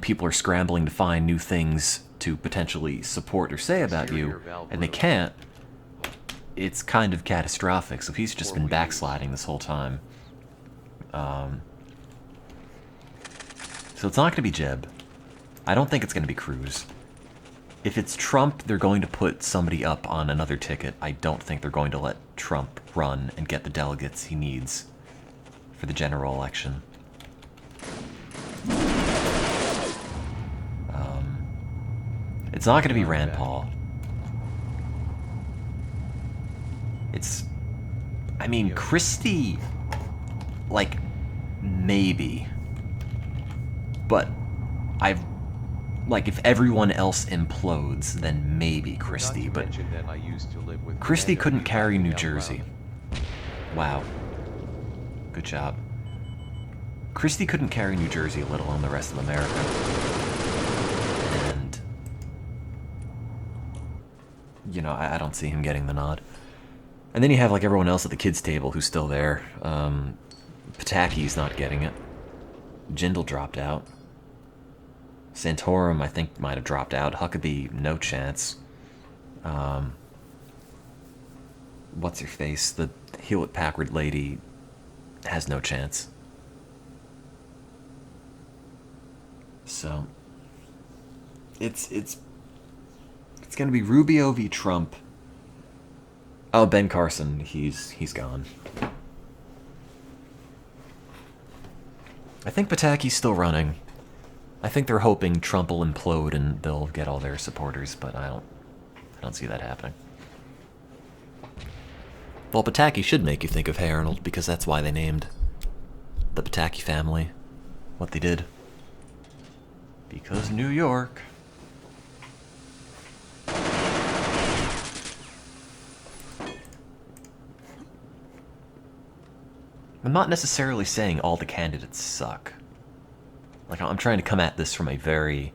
people are scrambling to find new things to potentially support or say about you, and they can't, it's kind of catastrophic. So he's just been backsliding this whole time. So it's not going to be Jeb. I don't think it's going to be Cruz. If it's Trump, they're going to put somebody up on another ticket. I don't think they're going to let Trump run and get the delegates he needs for the general election. It's not going to be Rand Paul. It's... I mean, Christie... Like, maybe. But I've... Like, if everyone else implodes, then maybe Christie, but Christie couldn't carry New Jersey. Wow. Good job. Christie couldn't carry New Jersey, let alone the rest of America. And, you know, I don't see him getting the nod. And then you have, like, everyone else at the kids' table who's still there. Pataki's not getting it. Jindal dropped out. Santorum, I think, might have dropped out. Huckabee, no chance. What's her face? The Hewlett-Packard lady has no chance. So, it's gonna be Rubio v. Trump. Oh, Ben Carson, he's gone. I think Pataki's still running. I think they're hoping Trump will implode and they'll get all their supporters, but I don't see that happening. Well, Pataki should make you think of Hey Arnold, because that's why they named the Pataki family what they did. Because New York. I'm not necessarily saying all the candidates suck. Like, I'm trying to come at this from a very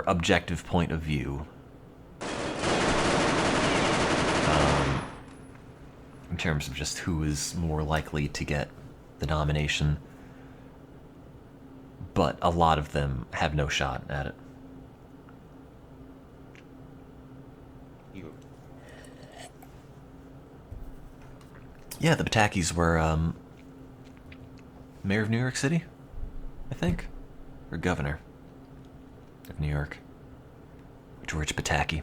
objective point of view. In terms of just who is more likely to get the nomination. But a lot of them have no shot at it. Yeah, the Patakis were mayor of New York City, I think, or governor of New York. George Pataki.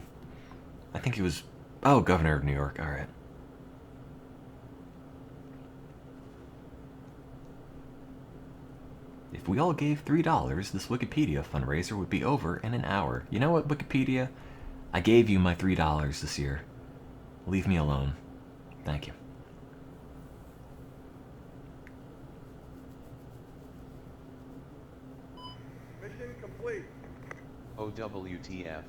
I think he was, oh, governor of New York, all right. If we all gave $3, this Wikipedia fundraiser would be over in an hour. You know what, Wikipedia? I gave you my $3 this year. Leave me alone. Thank you. Mission complete. OWTF.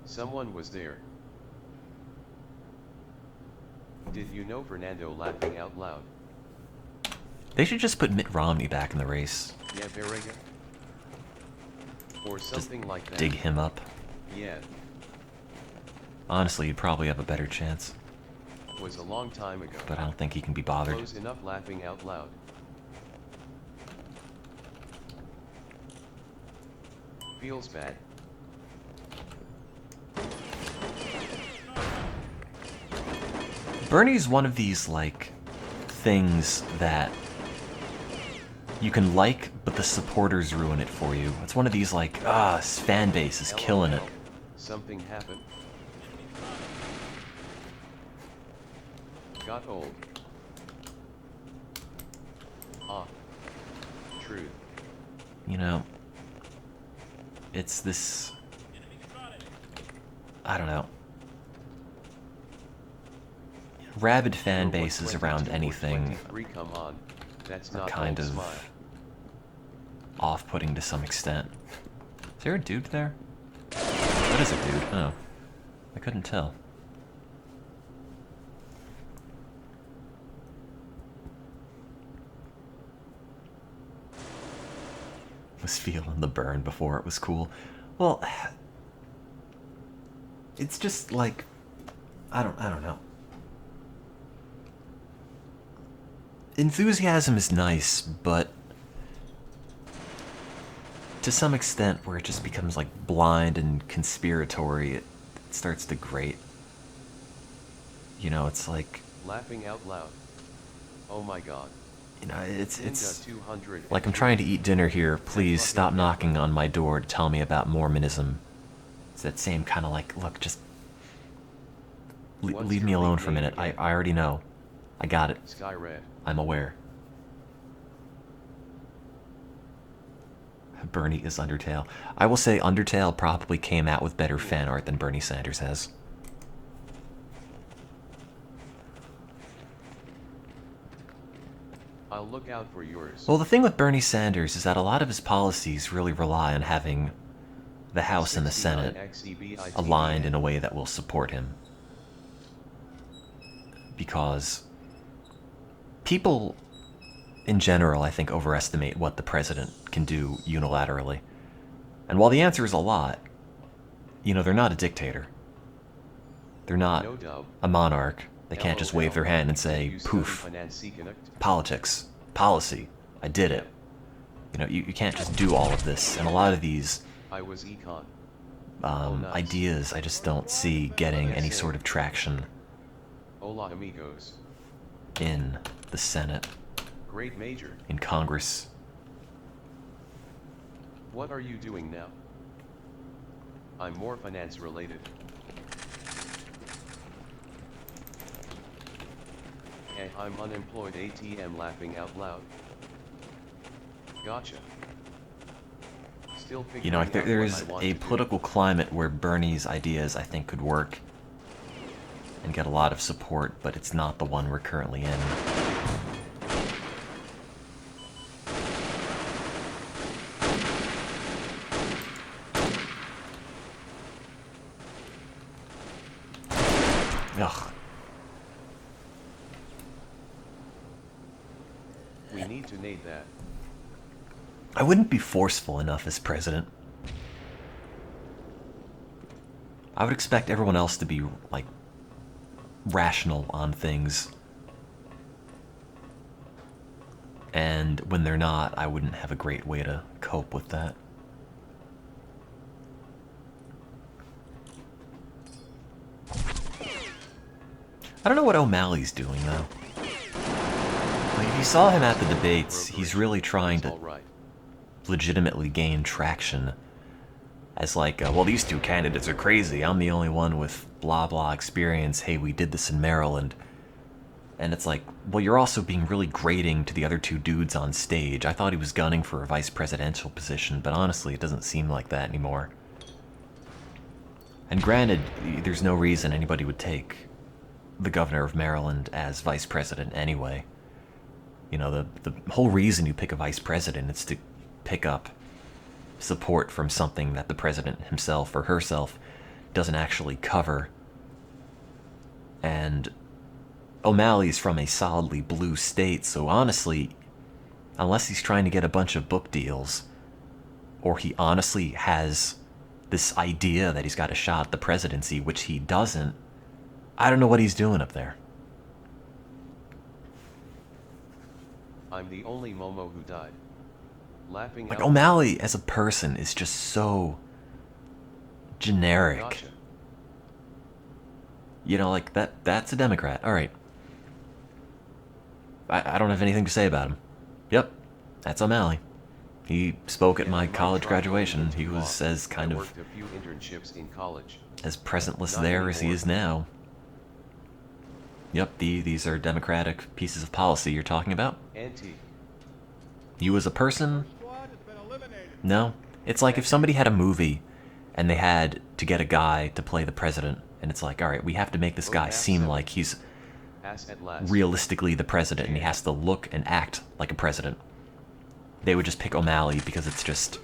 Someone was there. Did you know Fernando laughing out loud? They should just put Mitt Romney back in the race. Yeah, Barriga. Or something Just like that. dig him up. Yeah. Honestly, you'd probably have a better chance. Was a long time ago. But I don't think he can be bothered. Close enough laughing out loud. Feels bad. Bernie's one of these, like, things that you can like, but the supporters ruin it for you. It's one of these, like, his fan base is killing it. Something happened. Got old. Ah. Truth. You know, it's this, I don't know. Rabid fan bases around anything Come on. That's are not kind old of smile. off-putting to some extent. Is there a dude there? That is a dude. Oh. I couldn't tell. Was feeling the burn before it was cool. Well, it's just like, I don't know. enthusiasm is nice, but to some extent where it just becomes like blind and conspiratory, it starts to grate. You know, it's like, Laughing out loud. Oh my god. you know, it's Ninja 200 like I'm trying to eat dinner here. Please stop knocking on my door to tell me about Mormonism. It's that same kind of like, look, just What's leave me your alone for a nickname minute. I again? already know. I got it. Sky Red. I'm aware. Bernie is Undertale. I will say Undertale probably came out with better fan art than Bernie Sanders has. I'll look out for yours. Well, the thing with Bernie Sanders is that a lot of his policies really rely on having the House and the Senate 69 aligned in a way that will support him. Because people in general, I think, overestimate what the president can do unilaterally. And while the answer is a lot, you know, they're not a dictator. They're not No doubt. a monarch. They can't just wave their hand and say, You poof, study finance connect? politics, policy, I did it. You know, you can't just do all of this. And a lot of these I was econ. Nice. ideas I just don't see getting any sort of traction Hola amigos. in the Senate, Great major. in Congress. What are you doing now? I'm more finance related. And I'm unemployed ATM laughing out loud. Gotcha. Still You know, figuring out there what is I want a to do. political climate where Bernie's ideas, I think, could work and get a lot of support, but it's not the one we're currently in. Ugh. We need to nade that. I wouldn't be forceful enough as president. I would expect everyone else to be, like, rational on things. And when they're not, I wouldn't have a great way to cope with that. I don't know what O'Malley's doing, though. Like, if you saw him at the debates, he's really trying It's to all right. legitimately gain traction as like, well, these two candidates are crazy. I'm the only one with blah blah experience. Hey, we did this in Maryland. And it's like, well, you're also being really grating to the other two dudes on stage. I thought he was gunning for a vice presidential position, but honestly, it doesn't seem like that anymore. And granted, there's no reason anybody would take the governor of Maryland as vice president anyway. You know, the whole reason you pick a vice president is to pick up support from something that the president himself or herself doesn't actually cover. And O'Malley's from a solidly blue state, so honestly, unless he's trying to get a bunch of book deals, or he honestly has this idea that he's got a shot at the presidency, which he doesn't, I don't know what he's doing up there. I'm the only Momo who died. Laughing Like, out O'Malley as a person is just so generic. Gotcha. You know, like, that's a Democrat. All right. I don't have anything to say about him. Yep, that's O'Malley. He spoke at Yeah, my I might college try graduation. going to He was law. as kind I of worked a few internships in college. as presentless Not there as he anymore. is now. Yep, these are Democratic pieces of policy you're talking about. Anti. You as a person, Squad has been eliminated. no. It's like if somebody had a movie and they had to get a guy to play the president, and it's like, all right, we have to make this guy seem like he's Ass at last. realistically the president and he has to look and act like a president. They would just pick O'Malley because it's just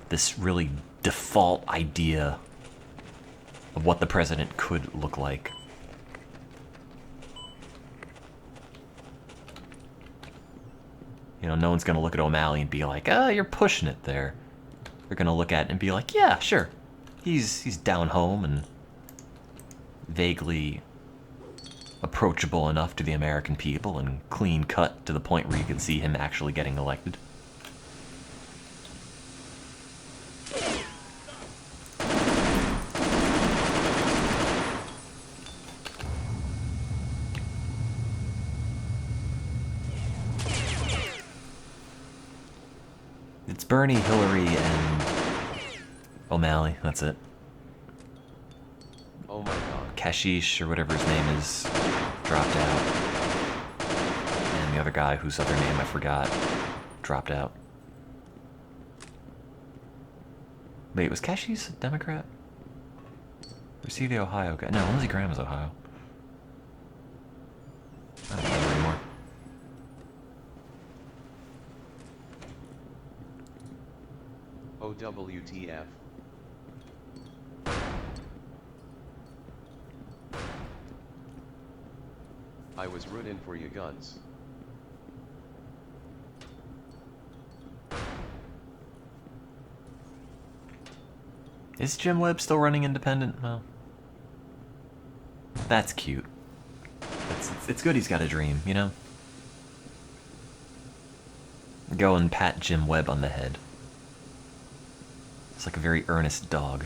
this really default idea of what the president could look like. You know, no one's gonna look at O'Malley and be like, you're pushing it there. They're gonna look at it and be like, yeah, sure. He's down home and vaguely approachable enough to the American people and clean cut to the point where you can see him actually getting elected. It's Bernie, Hillary, and O'Malley. That's it. Oh my god. Kashish, or whatever his name is, dropped out. And the other guy, whose other name I forgot, dropped out. Wait, was Kashish a Democrat? Or is he the Ohio guy? No, Lindsey Graham was Ohio. I don't remember anymore. OWTF. I was rooting for you guns. Is Jim Webb still running independent? Well, that's cute. It's good he's got a dream, you know? Go and pat Jim Webb on the head. It's like a very earnest dog.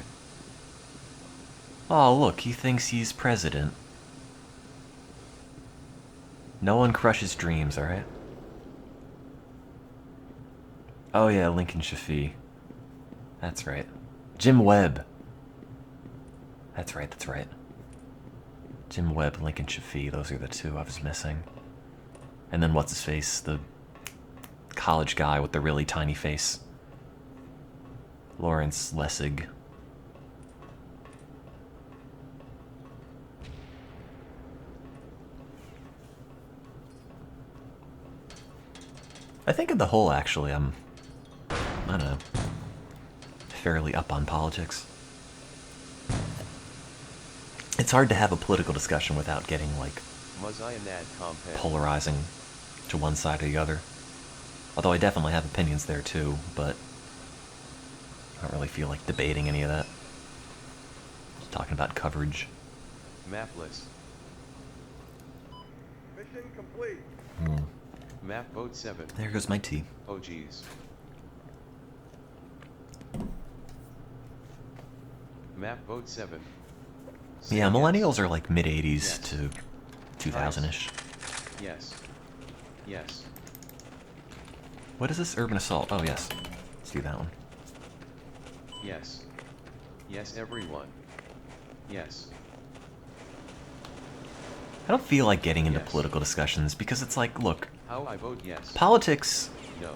Oh, look, he thinks he's president. No one crushes dreams, alright? Oh yeah, Lincoln Chafee. That's right. Jim Webb. That's right, that's right. Jim Webb, Lincoln Chafee, those are the two I was missing. And then what's his face? The college guy with the really tiny face. Lawrence Lessig. I think in the whole, actually, I don't know, fairly up on politics. It's hard to have a political discussion without getting, like, polarizing to one side or the other. Although I definitely have opinions there too, but I don't really feel like debating any of that. Just talking about coverage. Mapless. Mission complete. Map boat 7. There goes my tea. Oh geez. Map boat 7. Say Yeah, yes. millennials are like mid-80s Yes. to 2000-ish. Yes. Yes. What is this? Urban Assault. Oh, yes. Let's do that one. Yes. Yes, everyone. Yes. I don't feel like getting into Yes. political discussions because it's like, look, How I vote yes. politics, No.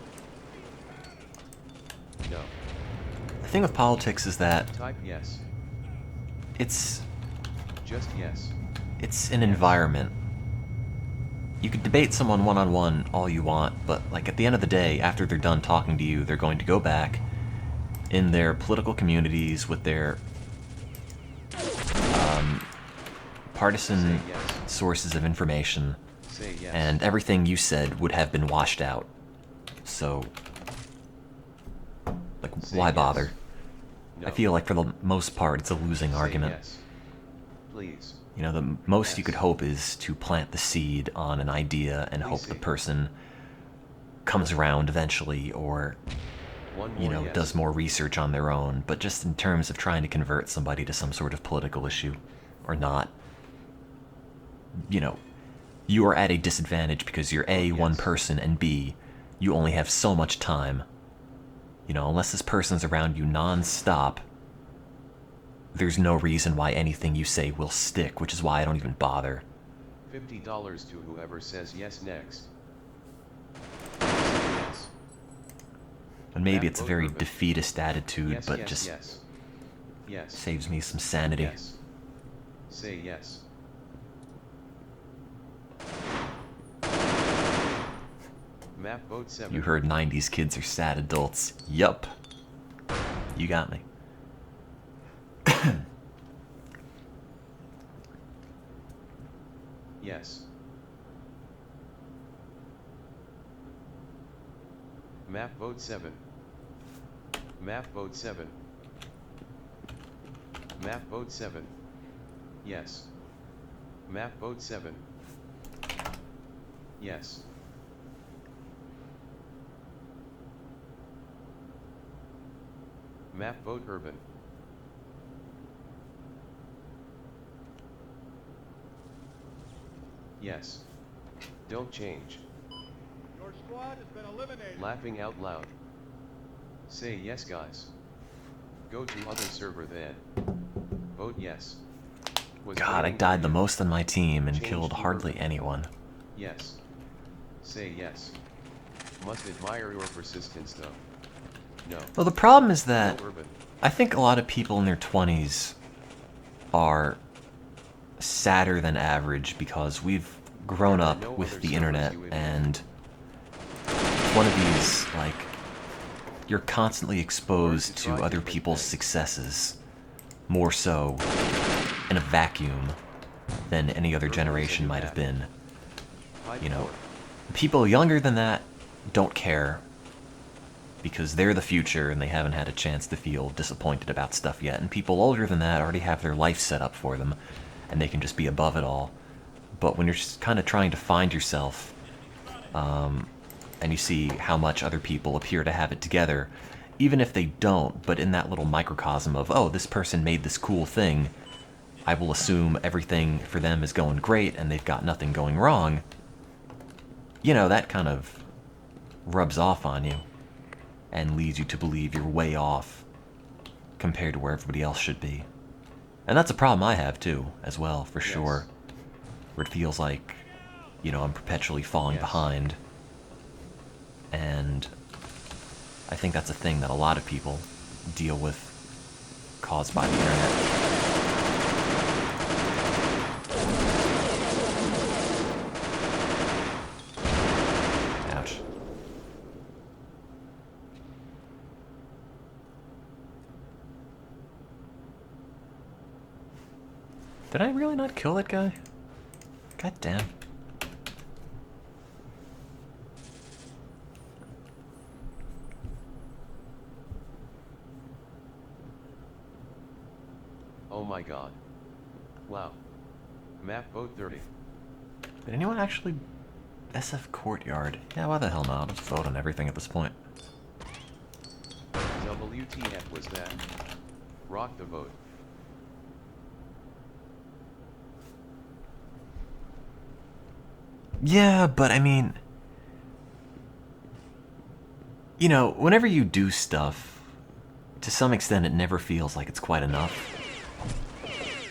No. the thing with politics is that Type yes. it's Just yes. an environment. You could debate someone one-on-one all you want, but like at the end of the day, after they're done talking to you, they're going to go back in their political communities with their partisan Say yes. sources of information, Say yes. and everything you said would have been washed out. So, like, Say why yes. bother? No. I feel like for the most part, it's a losing Say argument. Yes. Please. You know, the most you Yes. could hope is to plant the seed on an idea and We hope the see. person comes around eventually, or One more you know, yes. does more research on their own. But just in terms of trying to convert somebody to some sort of political issue or not, you know, you are at a disadvantage because you're A, one Yes. person, and B, you only have so much time. You know, unless this person's around you non-stop, there's no reason why anything you say will stick, which is why I don't even bother. $50 to whoever says yes next. Say yes. And maybe Map it's a vote very urban. defeatist attitude, Yes, but yes, just yes. Yes. saves me some sanity. Yes. Say yes. Map boat 7. You heard 90s kids are sad adults. Yup. You got me. Yes. Map boat 7. Map boat 7. Map boat 7. Yes. Map boat 7. Yes. Map vote urban. Yes. Don't change. Your squad has been eliminated. Laughing out loud. Say yes, guys. Go to other server then. Vote yes. Was God, I waiting for died the you. most on my team and Change killed to hardly urban. anyone. Yes. Say yes. Must admire your persistence though. No. Well, the problem is that No urban. I think a lot of people in their 20s are sadder than average because we've grown There are up no with other the servers internet, you idiot. and it's one of these, like, you're constantly exposed to try other different people's things. successes more so in a vacuum than any other Urban is a generation new might have map. been. Hide You know, fort. people younger than that don't care because they're the future and they haven't had a chance to feel disappointed about stuff yet. And people older than that already have their life set up for them and they can just be above it all. But when you're just kind of trying to find yourself, and you see how much other people appear to have it together, even if they don't, but in that little microcosm of, oh, this person made this cool thing, I will assume everything for them is going great and they've got nothing going wrong. You know, that kind of rubs off on you and leads you to believe you're way off compared to where everybody else should be. And that's a problem I have too, as well, for Yes. sure. Where it feels like, you know, I'm perpetually falling Yes. behind. And I think that's a thing that a lot of people deal with, caused by the internet. Ouch. Did I really not kill that guy? God damn. Oh my god. Wow. Map vote 30. Did anyone actually... SF Courtyard? Yeah, why the hell not? Let's vote on everything at this point. WTF was that? Rock the vote. Yeah, but I mean... You know, whenever you do stuff, to some extent it never feels like it's quite enough.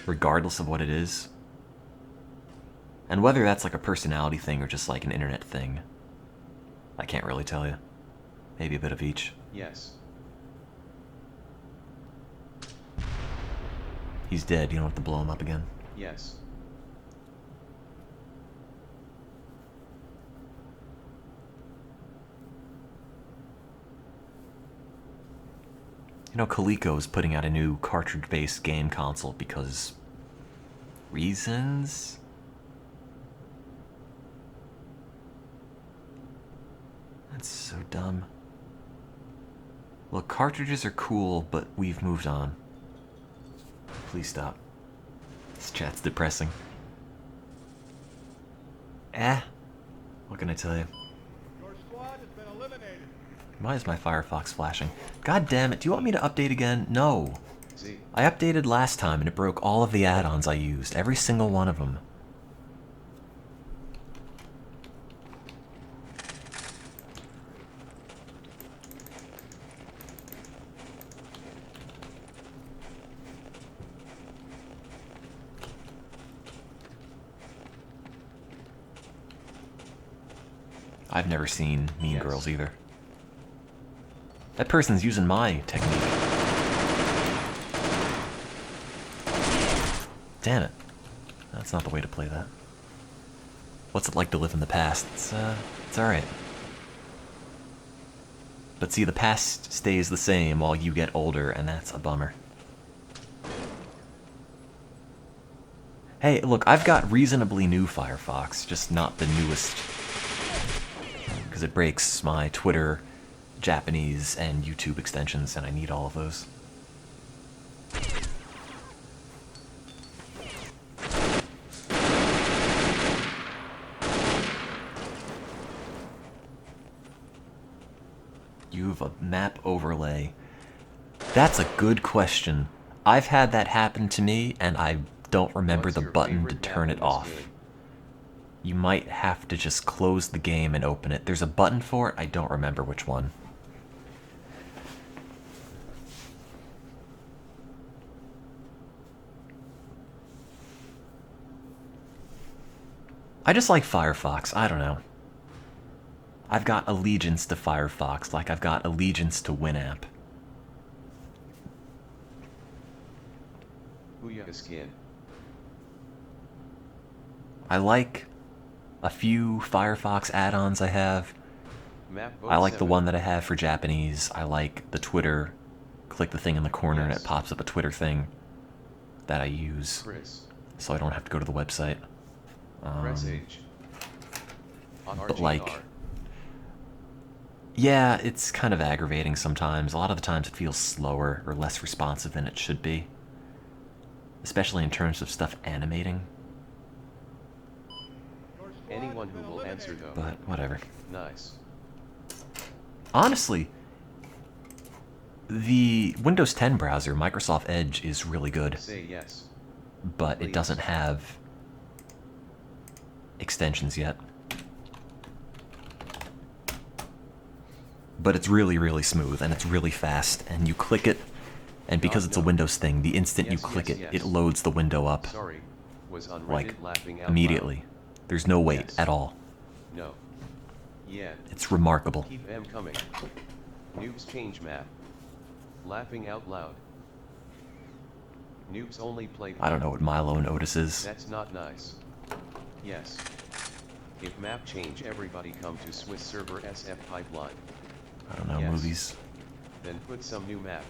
Regardless of what it is. And whether that's like a personality thing or just like an internet thing, I can't really tell you. Maybe a bit of each. Yes. He's dead, you don't have to blow him up again. Yes. You know, Coleco is putting out a new cartridge-based game console because... reasons? That's so dumb. Look, cartridges are cool, but we've moved on. Please stop. This chat's depressing. What can I tell you? Your squad has been eliminated. Why is my Firefox flashing? God damn it, do you want me to update again? No. Z. I updated last time and it broke all of the add-ons I used, every single one of them. I've never seen Mean Yes. Girls either. That person's using my technique. Damn it. That's not the way to play that. What's it like to live in the past? It's alright. But see, the past stays the same while you get older, and that's a bummer. Hey, look, I've got reasonably new Firefox, just not the newest. Because it breaks my Twitter, Japanese, and YouTube extensions, and I need all of those. review of a map overlay. That's a good question. I've had that happen to me, and I don't remember What's the your button to favorite map turn in it this off. game? You might have to just close the game and open it. There's a button for it, I don't remember which one. I just like Firefox, I don't know. I've got allegiance to Firefox, like I've got allegiance to Winamp. Booyah skin. I like a few Firefox add-ons I have. Map I like the 7. one that I have for Japanese. I like the Twitter. Click the thing in the corner and Yes. it pops up a Twitter thing that I use, Chris. so I don't have to go to the website. Press H. On but like- RGR. Yeah, it's kind of aggravating sometimes. A lot of the times it feels slower or less responsive than it should be. Especially in terms of stuff animating, Your squad Anyone has who been will answer eliminated. though. but whatever. Nice. Honestly, the Windows 10 browser, Microsoft Edge, is really good, Say yes. but it Please. doesn't have extensions yet. But it's really, really smooth, and it's really fast, and you click it, and because it's a no. Windows thing, the instant you Yes, click yes, it, yes. it loads the window up, Sorry. Was on Reddit like, laughing out immediately. There's no wait Yes. at all. loud. No. Yeah. It's remarkable. Keep them coming. Noobs change map. Laughing out loud. Noobs only play. I don't know what Milo and Otis is. That's not nice. Yes. If map change, everybody come to Swiss server SF pipeline. I don't know, Yes. movies. Then put some new map.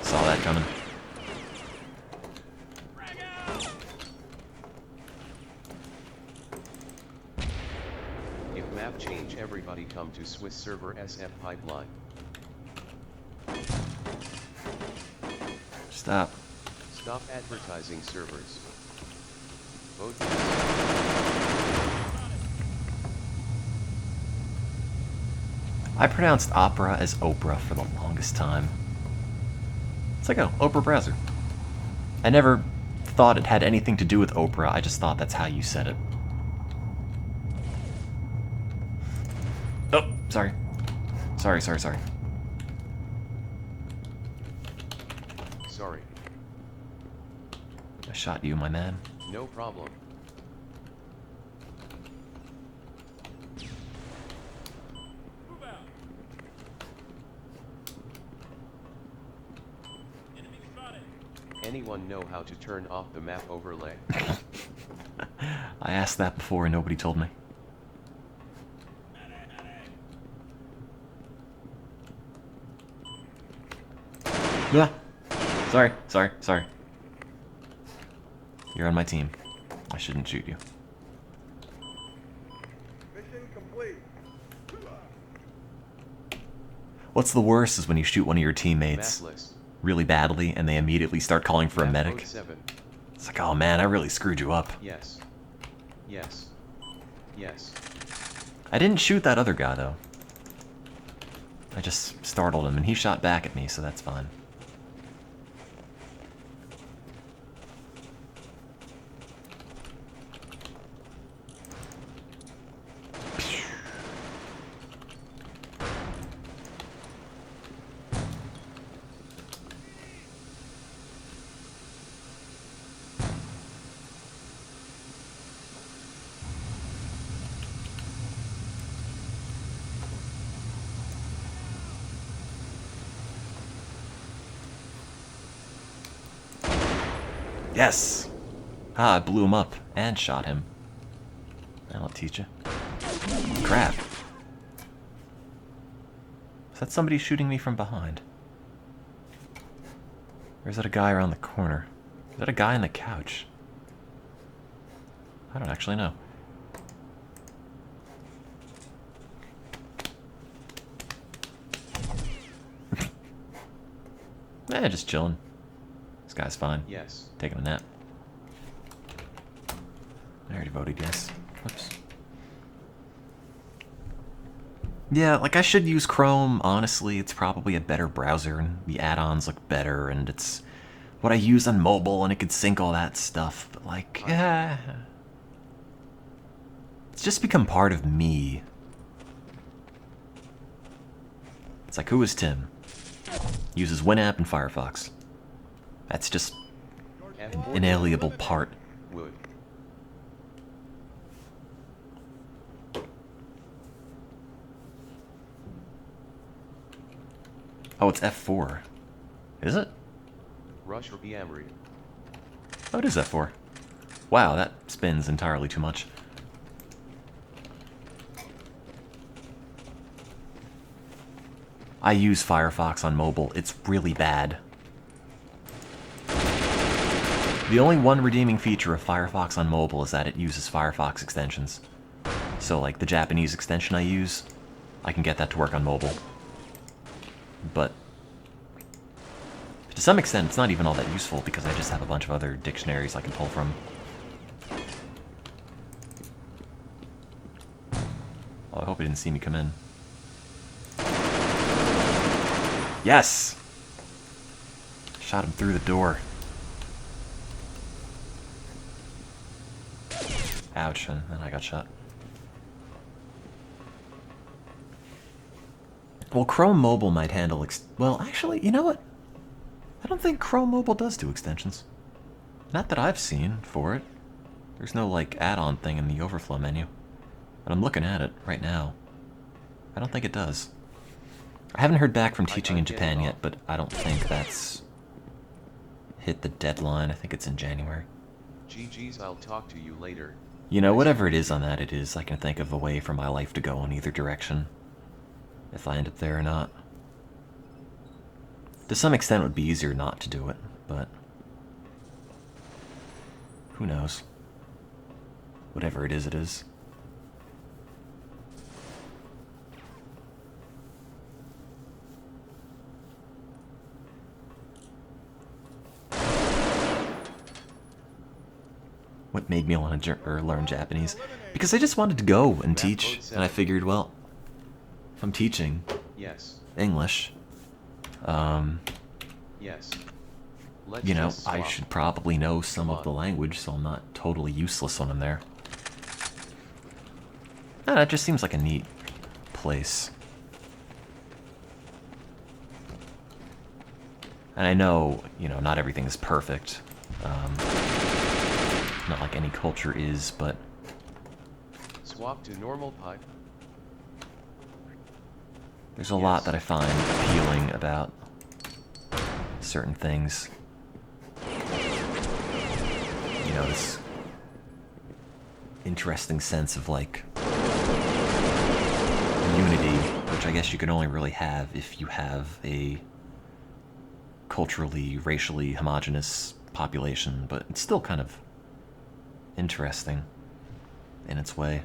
Saw that coming. If map change, everybody come to Swiss server SF pipeline. Stop. Stop advertising servers. Vote I pronounced opera as Oprah for the longest time. It's like a Oprah browser. I never thought it had anything to do with Oprah, I just thought that's how you said it. Oh, sorry. Sorry. Sorry. I shot you, my man. No problem. Anyone know how to turn off the map overlay? I asked that before and nobody told me. Ah. Sorry. You're on my team. I shouldn't shoot you. Mission complete. What's the worst is when you shoot one of your Map teammates list. really badly and they immediately start calling for a Map medic. mode 7. It's like, oh man, I really screwed you up. Yes. Yes. Yes. I didn't shoot that other guy though. I just startled him and he shot back at me, so that's fine. Yes! Ah, I blew him up and shot him. That'll teach you. Crap. Is that somebody shooting me from behind? Or is that a guy around the corner? Is that a guy on the couch? I don't actually know. Just chilling. This guy's fine. Yes. Taking a nap. I already voted yes. Oops. Yeah, like I should use Chrome. Honestly, it's probably a better browser, and the add-ons look better, and it's what I use on mobile, and it could sync all that stuff. But like, yeah, it's just become part of me. It's like, who is Tim? Uses Winamp and Firefox. That's just an inalienable part. Wood. Oh, it's F4. Is it? Rush or Emery. Oh, it is F4. Wow, that spins entirely too much. I use Firefox on mobile. It's really bad. The only one redeeming feature of Firefox on mobile is that it uses Firefox extensions. So, like, the Japanese extension I use, I can get that to work on mobile. But to some extent, it's not even all that useful because I just have a bunch of other dictionaries I can pull from. Oh, I hope he didn't see me come in. Yes! Shot him through the door. Ouch, and then I got shot. Well, Chrome Mobile might handle well, actually, you know what? I don't think Chrome Mobile does do extensions. Not that I've seen for it. There's no, like, add-on thing in the overflow menu. But I'm looking at it right now. I don't think it does. I haven't heard back from teaching in Japan yet, but I don't think that's hit the deadline. I think it's in January. GG's, I'll talk to you later. You know, whatever it is on that, it is. I can think of a way for my life to go in either direction. If I end up there or not. To some extent, it would be easier not to do it, but who knows? Whatever it is, it is. What made me want to learn Japanese? Because I just wanted to go and teach, and I figured, well, if I'm teaching Yes. English, Yes. Let's you know, just I swap. should probably know some Come of the on. language, so I'm not totally useless when I'm there. Ah, that just seems like a neat place. And I know, you know, not everything is perfect. Not like any culture is, but Swap to normal pipe. there's a lot that I find appealing about certain things. You know, this interesting sense of, like, unity, which I guess you can only really have if you have a culturally, racially homogenous population, but it's still kind of interesting in its way.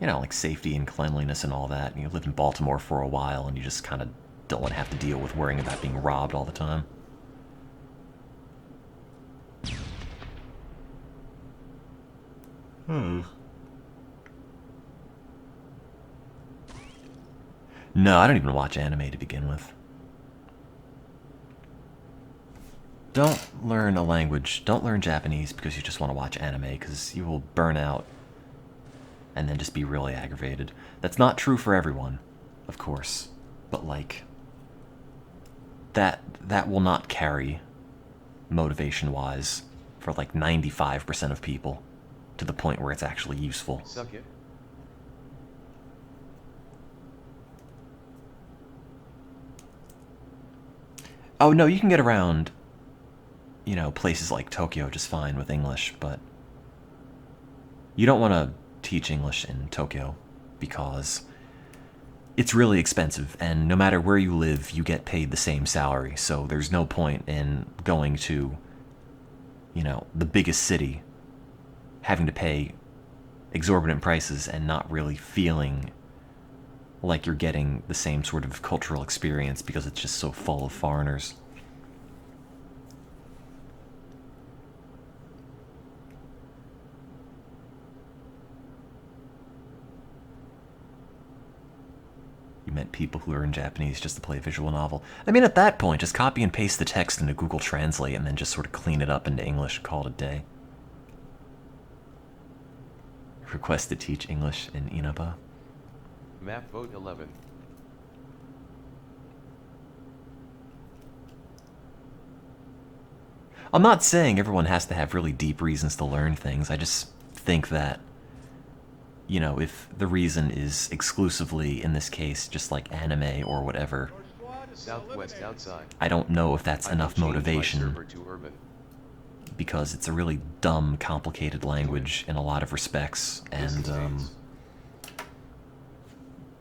You know, like safety and cleanliness and all that. You live in Baltimore for a while and you just kind of don't want to have to deal with worrying about being robbed all the time. No, I don't even watch anime to begin with. Don't learn a language. Don't learn Japanese because you just want to watch anime, because you will burn out and then just be really aggravated. That's not true for everyone, of course, but like that will not carry motivation-wise for like 95% of people to the point where it's actually useful. Suck it. Oh no, you can get around, you know, places like Tokyo just fine with English, but you don't want to teach English in Tokyo because it's really expensive, and no matter where you live, you get paid the same salary, so there's no point in going to, you know, the biggest city, having to pay exorbitant prices and not really feeling like you're getting the same sort of cultural experience because it's just so full of foreigners. meant people who learn Japanese just to play a visual novel. I mean, at that point, just copy and paste the text into Google Translate and then just sort of clean it up into English and call it a day. Request to teach English in Inaba. Map vote 11. I'm not saying everyone has to have really deep reasons to learn things. I just think that, you know, if the reason is exclusively, in this case, just like anime or whatever, Your squad has been Southwest eliminated. outside. I don't know if that's I enough will change my motivation, server to urban. because it's a really dumb, complicated language in a lot of respects, and, Distance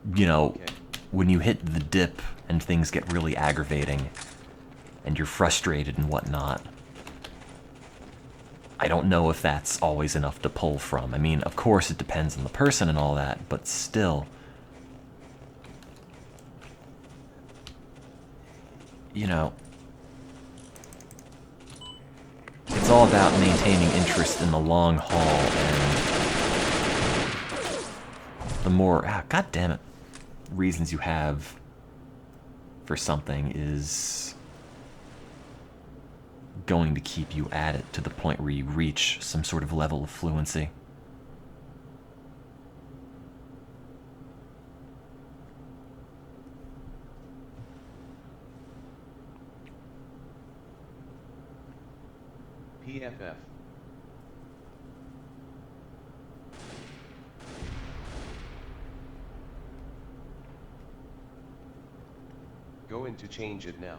gains. you know, Okay. when you hit the dip and things get really aggravating, and you're frustrated and whatnot, I don't know if that's always enough to pull from. I mean, of course it depends on the person and all that, but still, you know, it's all about maintaining interest in the long haul, and the more, god damn it, reasons you have for something is going to keep you at it to the point where you reach some sort of level of fluency. PFF. Go in to change it now.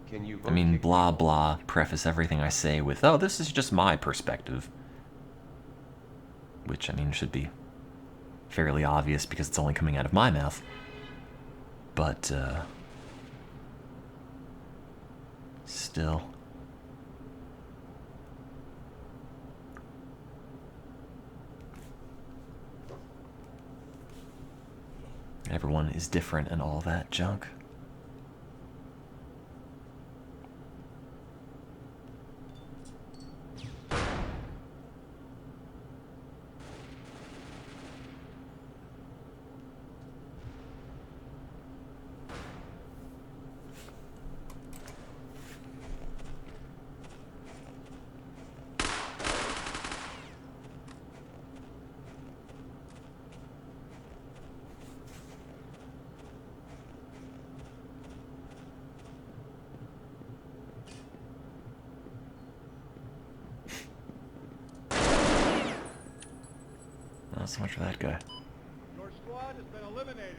Can you I vote mean, kick blah people? blah, preface everything I say with, oh, this is just my perspective. Which, I mean, should be fairly obvious because it's only coming out of my mouth. But, still. Everyone is different and all that junk. Not so much for that guy. Your squad has been eliminated.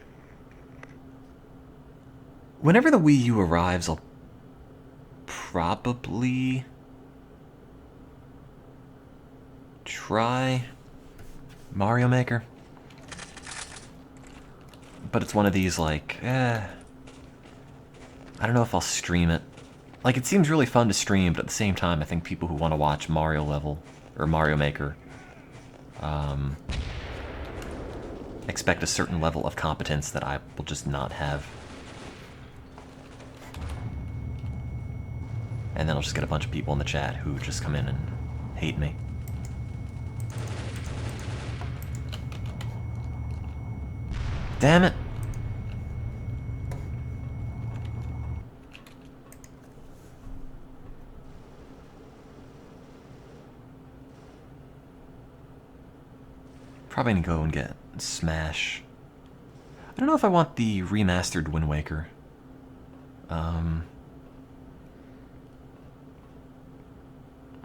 Whenever the Wii U arrives, I'll probably try Mario Maker. But it's one of these, like, I don't know if I'll stream it. Like, it seems really fun to stream, but at the same time, I think people who want to watch Mario level, or Mario Maker, expect a certain level of competence that I will just not have. And then I'll just get a bunch of people in the chat who just come in and hate me. Damn it! Probably gonna go and get Smash. I don't know if I want the remastered Wind Waker.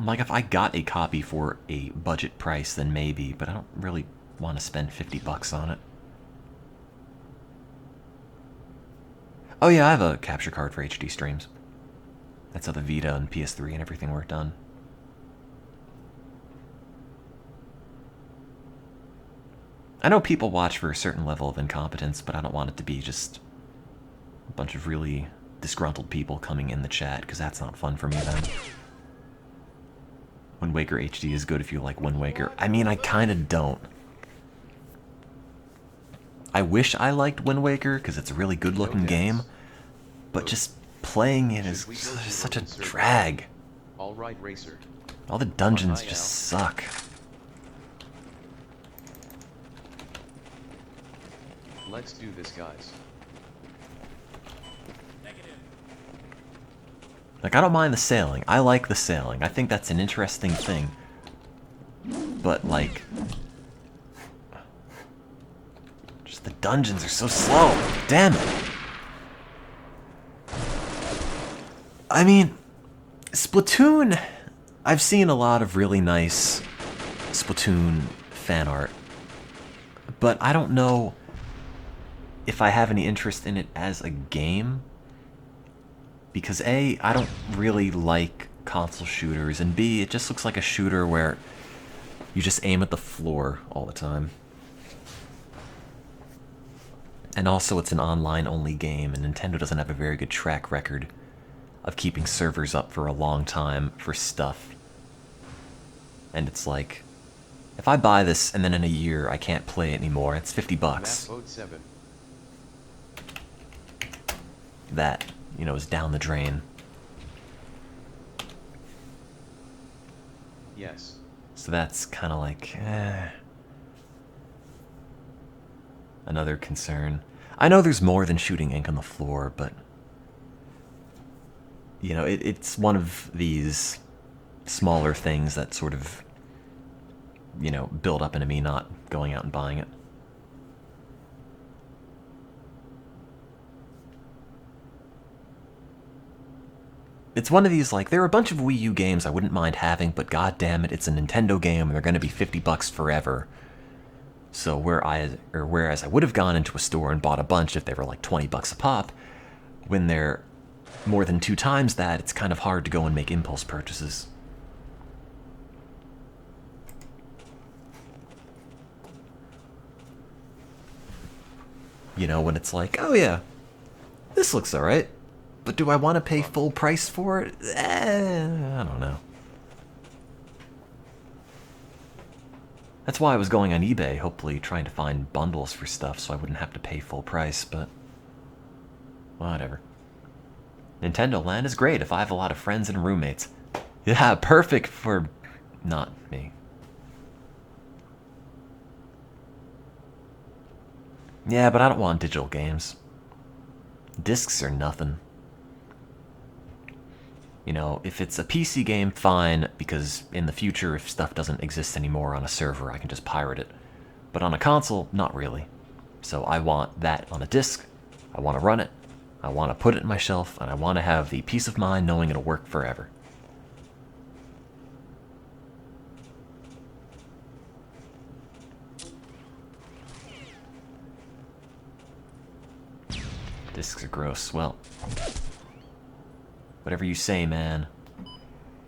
Like, if I got a copy for a budget price, then maybe, but I don't really want to spend $50 on it. Oh yeah, I have a capture card for HD streams. That's how the Vita and PS3 and everything were done. I know people watch for a certain level of incompetence, but I don't want it to be just a bunch of really disgruntled people coming in the chat, because that's not fun for me then. Wind Waker HD is good if you like Wind Waker. I mean, I kind of don't. I wish I liked Wind Waker, because it's a really good looking game, but just playing it is such a drag. Alright, Racer. All the dungeons Hi, just Al. suck. Let's do this, guys. Like, I don't mind the sailing. I like the sailing. I think that's an interesting thing. But, like... just the dungeons are so slow. Damn it. I mean, Splatoon... I've seen a lot of really nice Splatoon fan art. But I don't know if I have any interest in it as a game. Because A, I don't really like console shooters, and B, it just looks like a shooter where you just aim at the floor all the time. And also it's an online-only game, and Nintendo doesn't have a very good track record of keeping servers up for a long time for stuff. And it's like, if I buy this and then in a year I can't play it anymore, it's $50. Map 07. That, you know, is down the drain. Yes. So that's kind of like, another concern. I know there's more than shooting ink on the floor, but, you know, it's one of these smaller things that sort of, you know, build up into me not going out and buying it. It's one of these, like, there are a bunch of Wii U games I wouldn't mind having, but god damn it, it's a Nintendo game and they're going to be $50 forever. So whereas I would have gone into a store and bought a bunch if they were like $20 a pop, when they're more than 2 times that, it's kind of hard to go and make impulse purchases. You know, when it's like, oh yeah, this looks alright. But do I want to pay full price for it? I don't know. That's why I was going on eBay, hopefully trying to find bundles for stuff so I wouldn't have to pay full price, but whatever. Nintendo Land is great if I have a lot of friends and roommates. Yeah, perfect for not me. Yeah, but I don't want digital games. Discs are nothing. You know, if it's a PC game, fine, because in the future, if stuff doesn't exist anymore on a server, I can just pirate it. But on a console, not really. So I want that on a disc, I want to run it, I want to put it in my shelf, and I want to have the peace of mind knowing it'll work forever. Discs are gross. Well, whatever you say, man.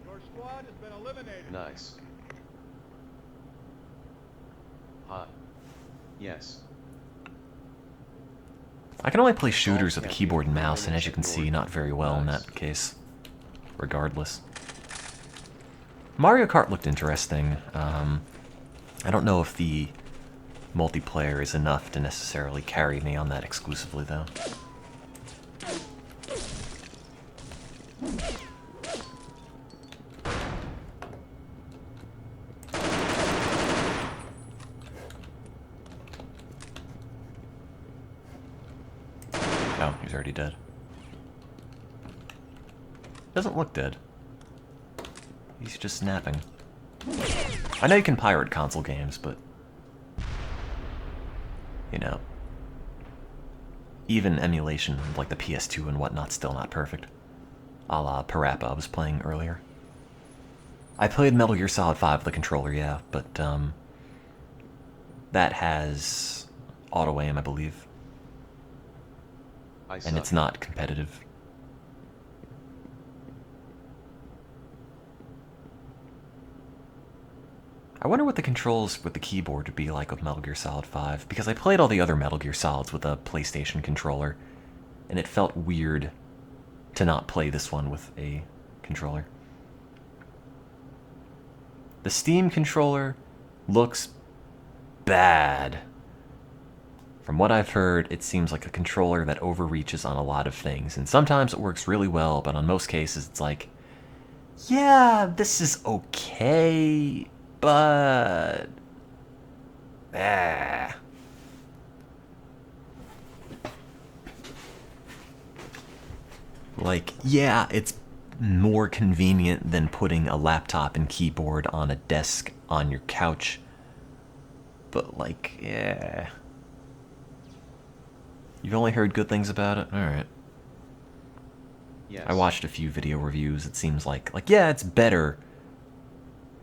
Your squad has been eliminated. Nice. Hot. Yes. I can only play shooters with a keyboard and mouse, and as you can see, not very well in Nice. that case. Regardless. Mario Kart looked interesting. I don't know if the multiplayer is enough to necessarily carry me on that exclusively, though. Oh, he's already dead. Doesn't look dead. He's just napping. I know you can pirate console games, but... you know... even emulation, like the PS2 and whatnot, still not perfect. A la Parappa I was playing earlier. I played Metal Gear Solid 5 with the controller, yeah, but, that has auto-aim, I believe. And it's not competitive. I wonder what the controls with the keyboard would be like with Metal Gear Solid 5, because I played all the other Metal Gear Solids with a PlayStation controller, and it felt weird to not play this one with a controller. The Steam controller looks bad. From what I've heard, it seems like a controller that overreaches on a lot of things, and sometimes it works really well, but on most cases it's like, yeah, this is okay, but... Ah. Like, yeah, it's more convenient than putting a laptop and keyboard on a desk on your couch. But, like, yeah. You've only heard good things about it? Alright. Yes. I watched a few video reviews. It seems like, yeah, it's better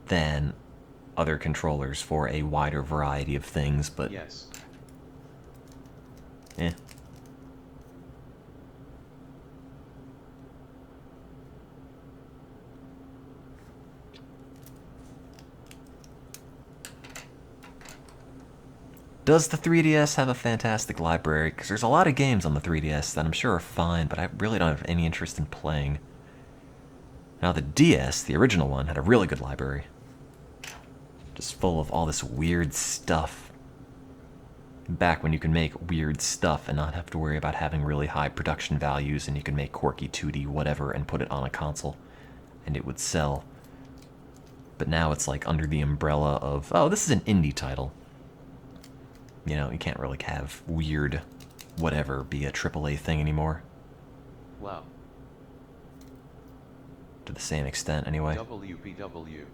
than other controllers for a wider variety of things, but Yes. eh. Does the 3DS have a fantastic library? Because there's a lot of games on the 3DS that I'm sure are fine, but I really don't have any interest in playing. Now the DS, the original one, had a really good library. Just full of all this weird stuff. Back when you could make weird stuff and not have to worry about having really high production values, and you could make quirky 2D whatever and put it on a console, and it would sell. But now it's like under the umbrella of, oh, this is an indie title. You know, you can't really have weird whatever be a AAA thing anymore. Wow. To the same extent, anyway. WPW.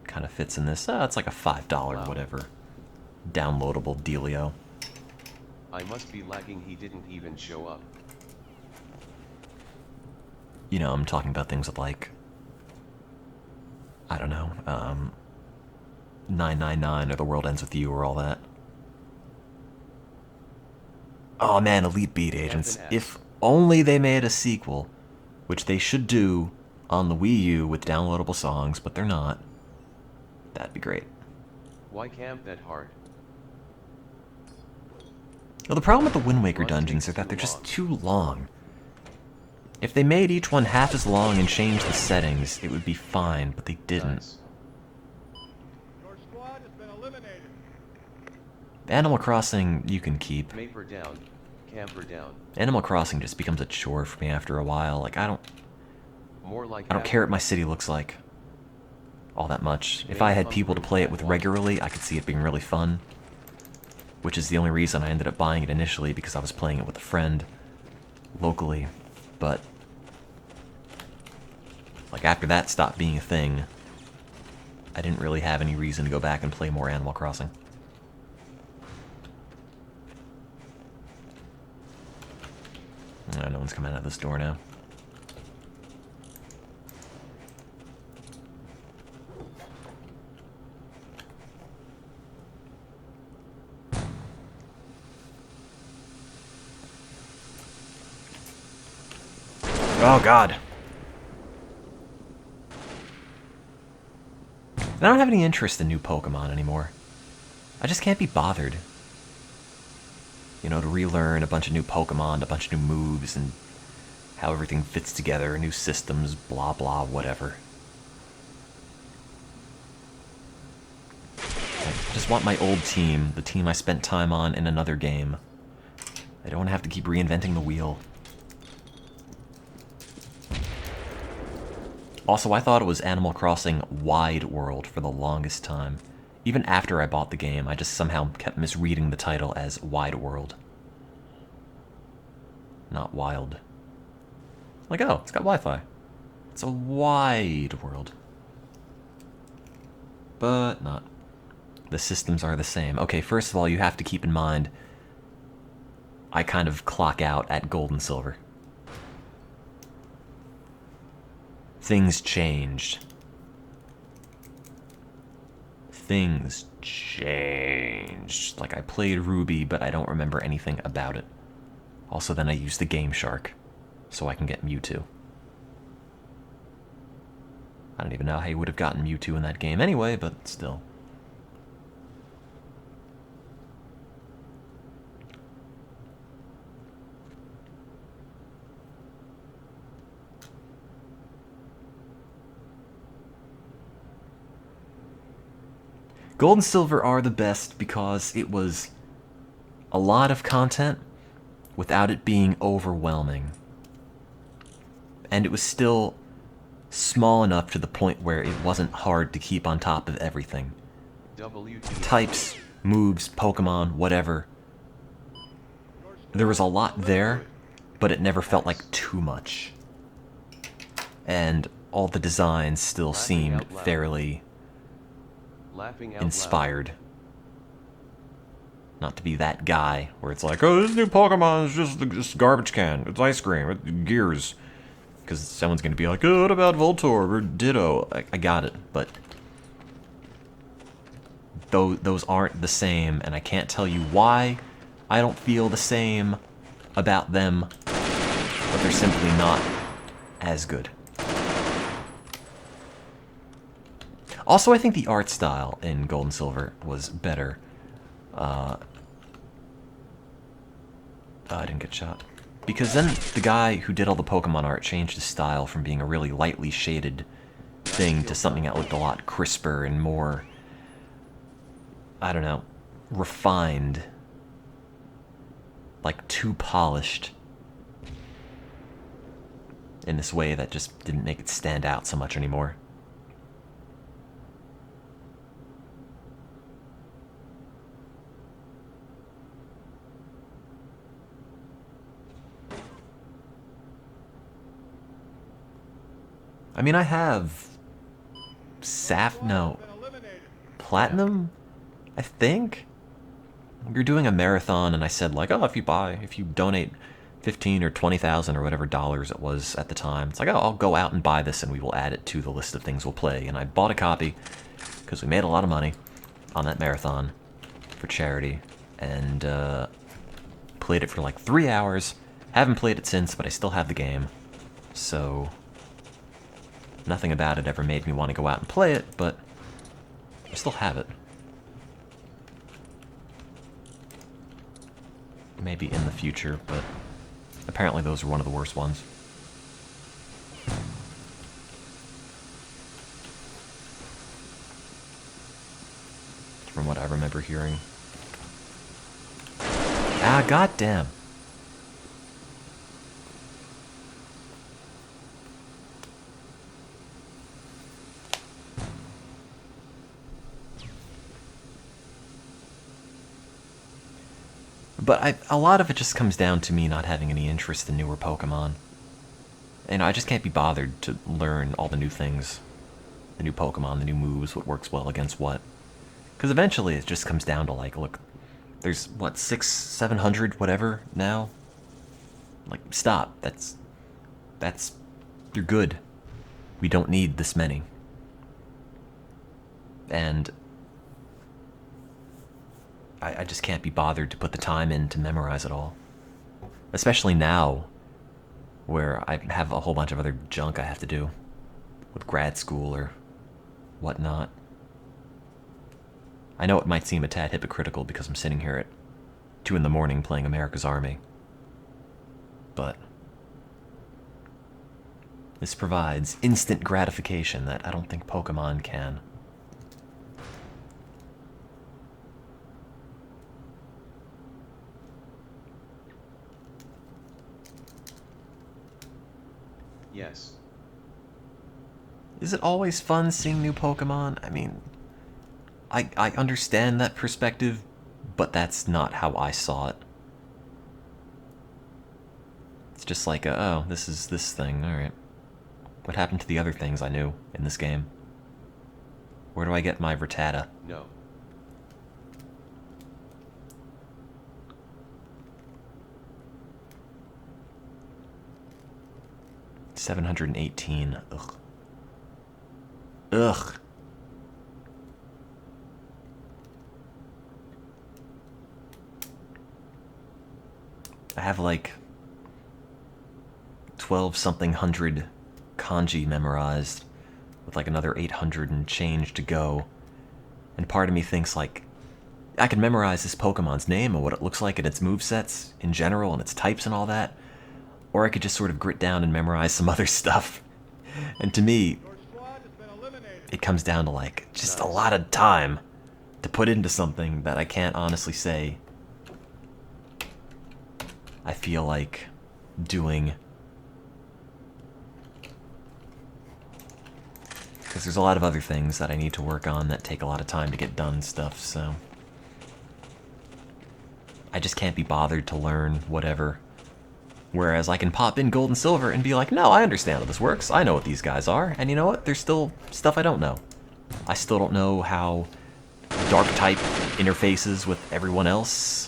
Kind of fits in this. It's like a $5 Wow. whatever downloadable dealio. I must be lagging, he didn't even show up. You know, I'm talking about things with like, I don't know, 999 or The World Ends With You or all that. Oh man, Elite Beat Agents. FNF. If only they made a sequel, which they should do on the Wii U with downloadable songs, but they're not. That'd be great. Why camp that hard? Well, the problem with the Wind Waker Run dungeons takes are that too they're just long. too long. If they made each one half as long and changed the settings, it would be fine, but they didn't. Nice. Your squad has been eliminated. Animal Crossing, you can keep. Maper down. Camper down. Animal Crossing just becomes a chore for me after a while. Like, I don't More like care what my city looks like all that much. If I had people to play it with regularly, I could see it being really fun. Which is the only reason I ended up buying it initially, because I was playing it with a friend locally. But like after that stopped being a thing, I didn't really have any reason to go back and play more Animal Crossing. No one's coming out of this door now. Oh god. I don't have any interest in new Pokemon anymore. I just can't be bothered. You know, to relearn a bunch of new Pokemon, a bunch of new moves, and how everything fits together, new systems, blah blah, whatever. I just want my old team, the team I spent time on in another game. I don't want to have to keep reinventing the wheel. Also, I thought it was Animal Crossing Wide World for the longest time. Even after I bought the game, I just somehow kept misreading the title as Wide World. Not Wild. Like, oh, it's got Wi-Fi. It's a wide world. But not. The systems are the same. Okay, first of all, you have to keep in mind, I kind of clock out at Gold and Silver. Things changed. Things changed. Like, I played Ruby, but I don't remember anything about it. Also, then I used the Game Shark, so I can get Mewtwo. I don't even know how you would have gotten Mewtwo in that game anyway, but still. Gold and Silver are the best because it was a lot of content without it being overwhelming. And it was still small enough to the point where it wasn't hard to keep on top of everything. WT. Types, moves, Pokemon, whatever. There was a lot there, but it never felt like too much. And all the designs still seemed fairly Laughing out inspired. Not to be that guy where it's like, oh, this new Pokemon is just this garbage can. It's ice cream with gears. Because someone's going to be like, oh, what about Voltorb or Ditto? I got it, but those aren't the same, and I can't tell you why I don't feel the same about them, but they're simply not as good. Also, I think the art style in Gold and Silver was better. I didn't get shot. Because then the guy who did all the Pokemon art changed his style from being a really lightly shaded thing to something that looked a lot crisper and more, I don't know, refined. Like too polished. In this way that just didn't make it stand out so much anymore. I mean, I have no, Platinum, I think? You're doing a marathon, and I said, like, oh, if you donate 15 or 20,000 or whatever dollars it was at the time, it's like, oh, I'll go out and buy this, and we will add it to the list of things we'll play. And I bought a copy, because we made a lot of money on that marathon for charity, and played it for like 3 hours. Haven't played it since, but I still have the game, so nothing about it ever made me want to go out and play it, but I still have it. Maybe in the future, but apparently those are one of the worst ones. From what I remember hearing. Ah, goddamn. But a lot of it just comes down to me not having any interest in newer Pokemon. And I just can't be bothered to learn all the new things. The new Pokemon, the new moves, what works well against what. Because eventually it just comes down to like, look, there's what, 600, 700, whatever now? Like, stop. That's, you're good. We don't need this many. And I just can't be bothered to put the time in to memorize it all. Especially now, where I have a whole bunch of other junk I have to do with grad school or whatnot. I know it might seem a tad hypocritical because I'm sitting here at 2 in the morning playing America's Army, but this provides instant gratification that I don't think Pokemon can. Yes. Is it always fun seeing new Pokemon? I mean, I understand that perspective, but that's not how I saw it. It's just like, oh, this is this thing, alright. What happened to the other things I knew in this game? Where do I get my Rattata? No. $718. Ugh. Ugh. I have like 12 something hundred kanji memorized with like another 800 and change to go. And part of me thinks like, I can memorize this Pokemon's name and what it looks like and its movesets in general and its types and all that. Or I could just sort of grit down and memorize some other stuff. And to me, it comes down to like just a lot of time to put into something that I can't honestly say I feel like doing Because there's a lot of other things that I need to work on that take a lot of time to get done stuff, so... I just can't be bothered to learn whatever. Whereas I can pop in gold and silver and be like, no, I understand how this works. I know what these guys are. And you know what? There's still stuff I don't know. I still don't know how dark type interfaces with everyone else.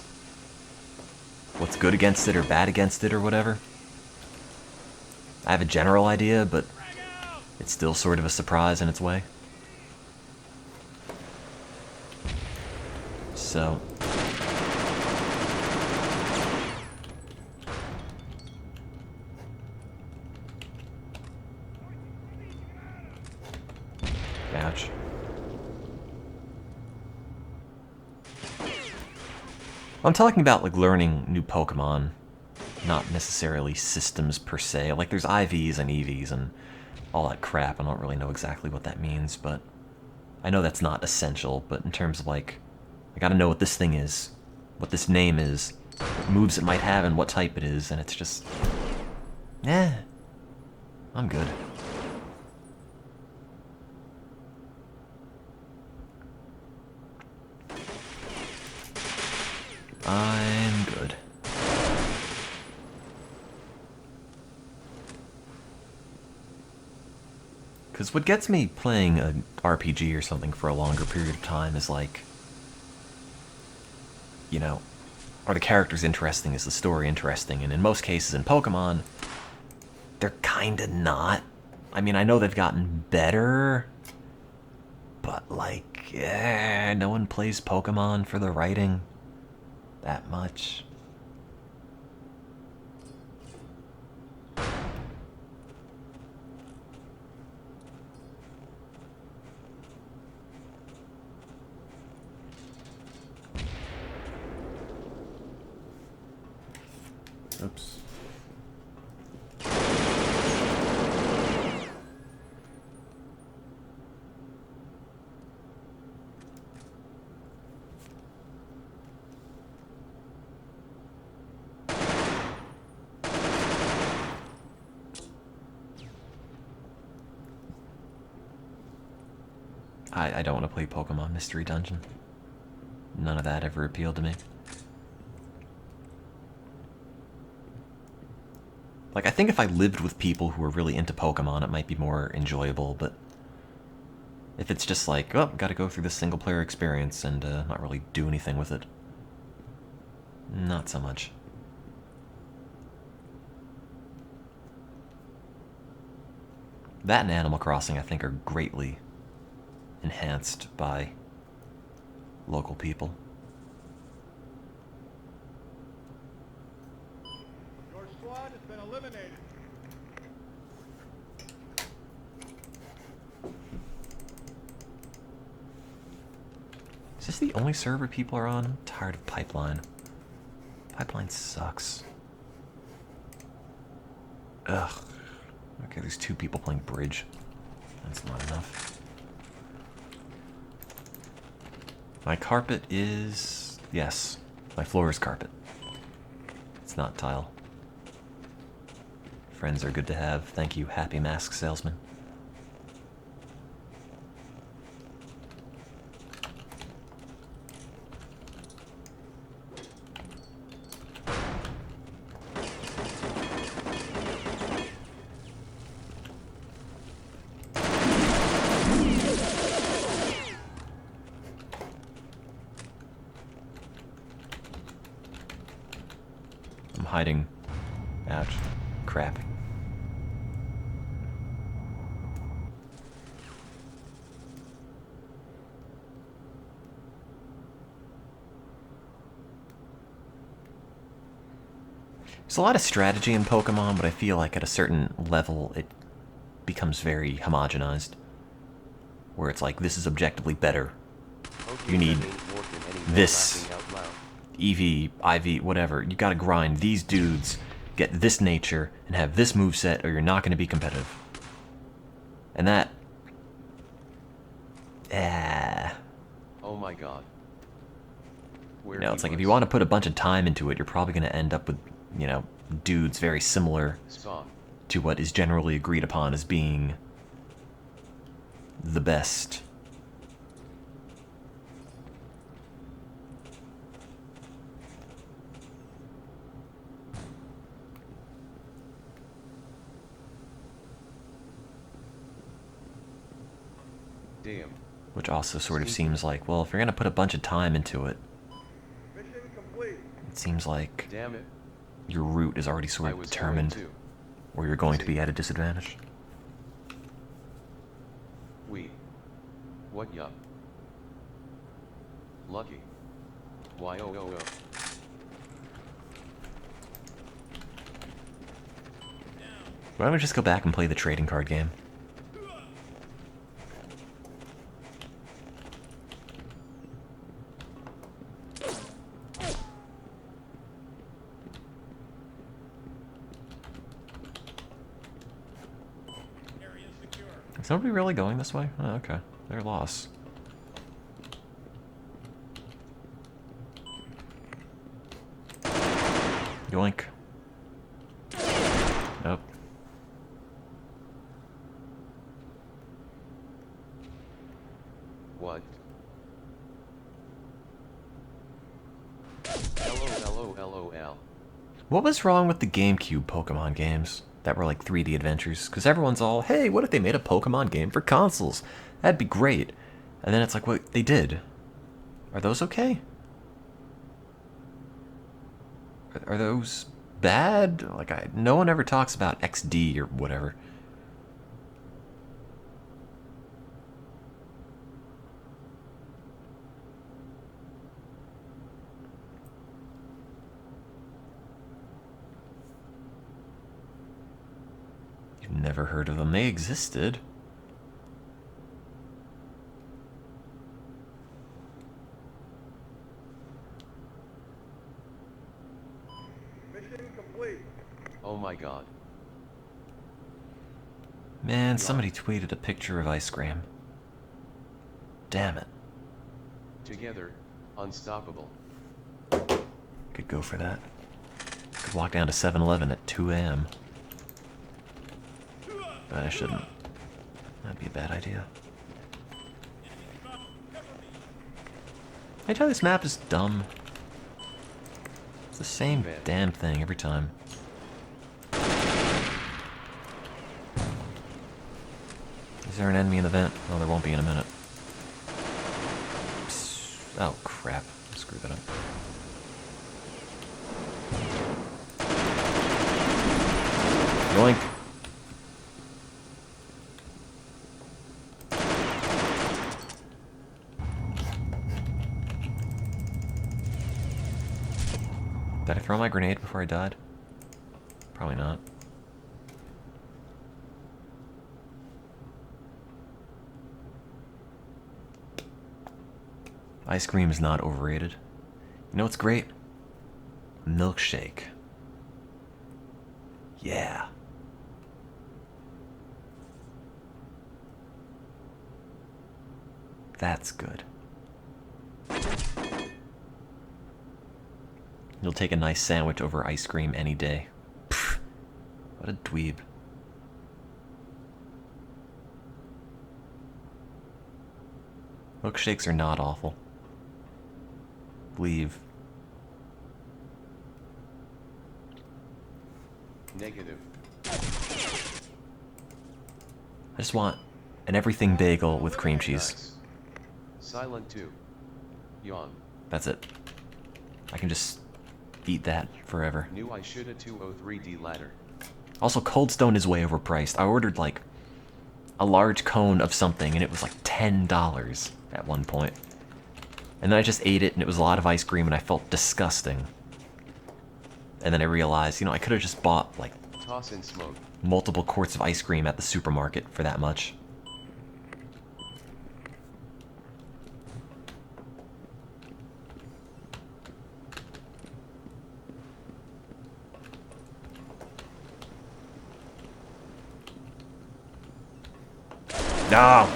What's good against it or bad against it or whatever. I have a general idea, but it's still sort of a surprise in its way. So... Ouch. I'm talking about, like, learning new Pokemon, not necessarily systems per se. Like, there's IVs and EVs and all that crap. I don't really know exactly what that means, but I know that's not essential. But in terms of, like, I gotta know what this thing is, what this name is, what moves it might have, and what type it is, and it's just... I'm good. I'm good. Because what gets me playing an RPG or something for a longer period of time is like, you know, are the characters interesting? Is the story interesting? And in most cases in Pokemon, they're kinda not. I mean, I know they've gotten better, but like, no one plays Pokemon for the writing that much. Oops. I don't want to play Pokemon Mystery Dungeon. None of that ever appealed to me. Like, I think if I lived with people who were really into Pokemon, it might be more enjoyable, but if it's just like, oh, gotta go through this single-player experience and not really do anything with it, not so much. That and Animal Crossing, I think, are greatly enhanced by local people. Your squad has been eliminated. Is this the only server people are on? I'm tired of Pipeline. Pipeline sucks. Ugh. Okay, there's 2 people playing Bridge. That's not enough. My carpet is... yes, my floor is carpet. It's not tile. Friends are good to have. Thank you, Happy Mask Salesman. I'm hiding. Ouch. Crap. There's a lot of strategy in Pokemon, but I feel like at a certain level it becomes very homogenized. Where it's like, this is objectively better. You need this EV, IV, whatever. You gotta grind these dudes, get this nature, and have this moveset, or you're not gonna be competitive. And that... Oh my god. You know, it's like if you want to put a bunch of time into it, you're probably gonna end up with, you know, dudes very similar to what is generally agreed upon as being, the best. Damn. Which also sort of seems like, well, if you're gonna put a bunch of time into it, Mission complete. it seems like Damn it. your route is already sort I of was determined, going to. or you're going to be at a disadvantage. We. What yup? Lucky. Why oh oh oh. Why don't we just go back and play the trading card game? Area secure. Is nobody really going this way? Oh, okay. Their loss. Yoink. Nope. What? LOL. What was wrong with the GameCube Pokemon games that were like 3D adventures? Because everyone's all, hey, what if they made a Pokemon game for consoles? That'd be great. And then it's like, what they did. Are those okay? Are those bad? Like, no one ever talks about XD or whatever. You've never heard of them. They existed. Mission complete. Oh my god. Man, somebody tweeted a picture of ice cream. Damn it. Together, unstoppable. Could go for that. Could walk down to 7-Eleven at 2 a.m. But I shouldn't. That'd be a bad idea. I tell you, this map is dumb. It's the same Man. damn thing every time. Is there an enemy in the vent? Oh, there won't be in a minute. Psst. Oh, crap. Screw that up. Yoink. Did I throw my grenade before I died? Probably not. Ice cream is not overrated. You know what's great? Milkshake. Yeah. That's good. You'll take a nice sandwich over ice cream any day. Pfft, what a dweeb. Milkshakes are not awful. Leave. Negative. I just want an everything bagel with cream cheese. Nice. Silent 2. Yawn. That's it. I can just eat that forever. Knew I shoulda 203D ladder. Also, Cold Stone is way overpriced. I ordered like a large cone of something and it was like $10 at one point. And then I just ate it and it was a lot of ice cream and I felt disgusting. And then I realized, you know, I could have just bought like Toss in smoke. multiple quarts of ice cream at the supermarket for that much. No!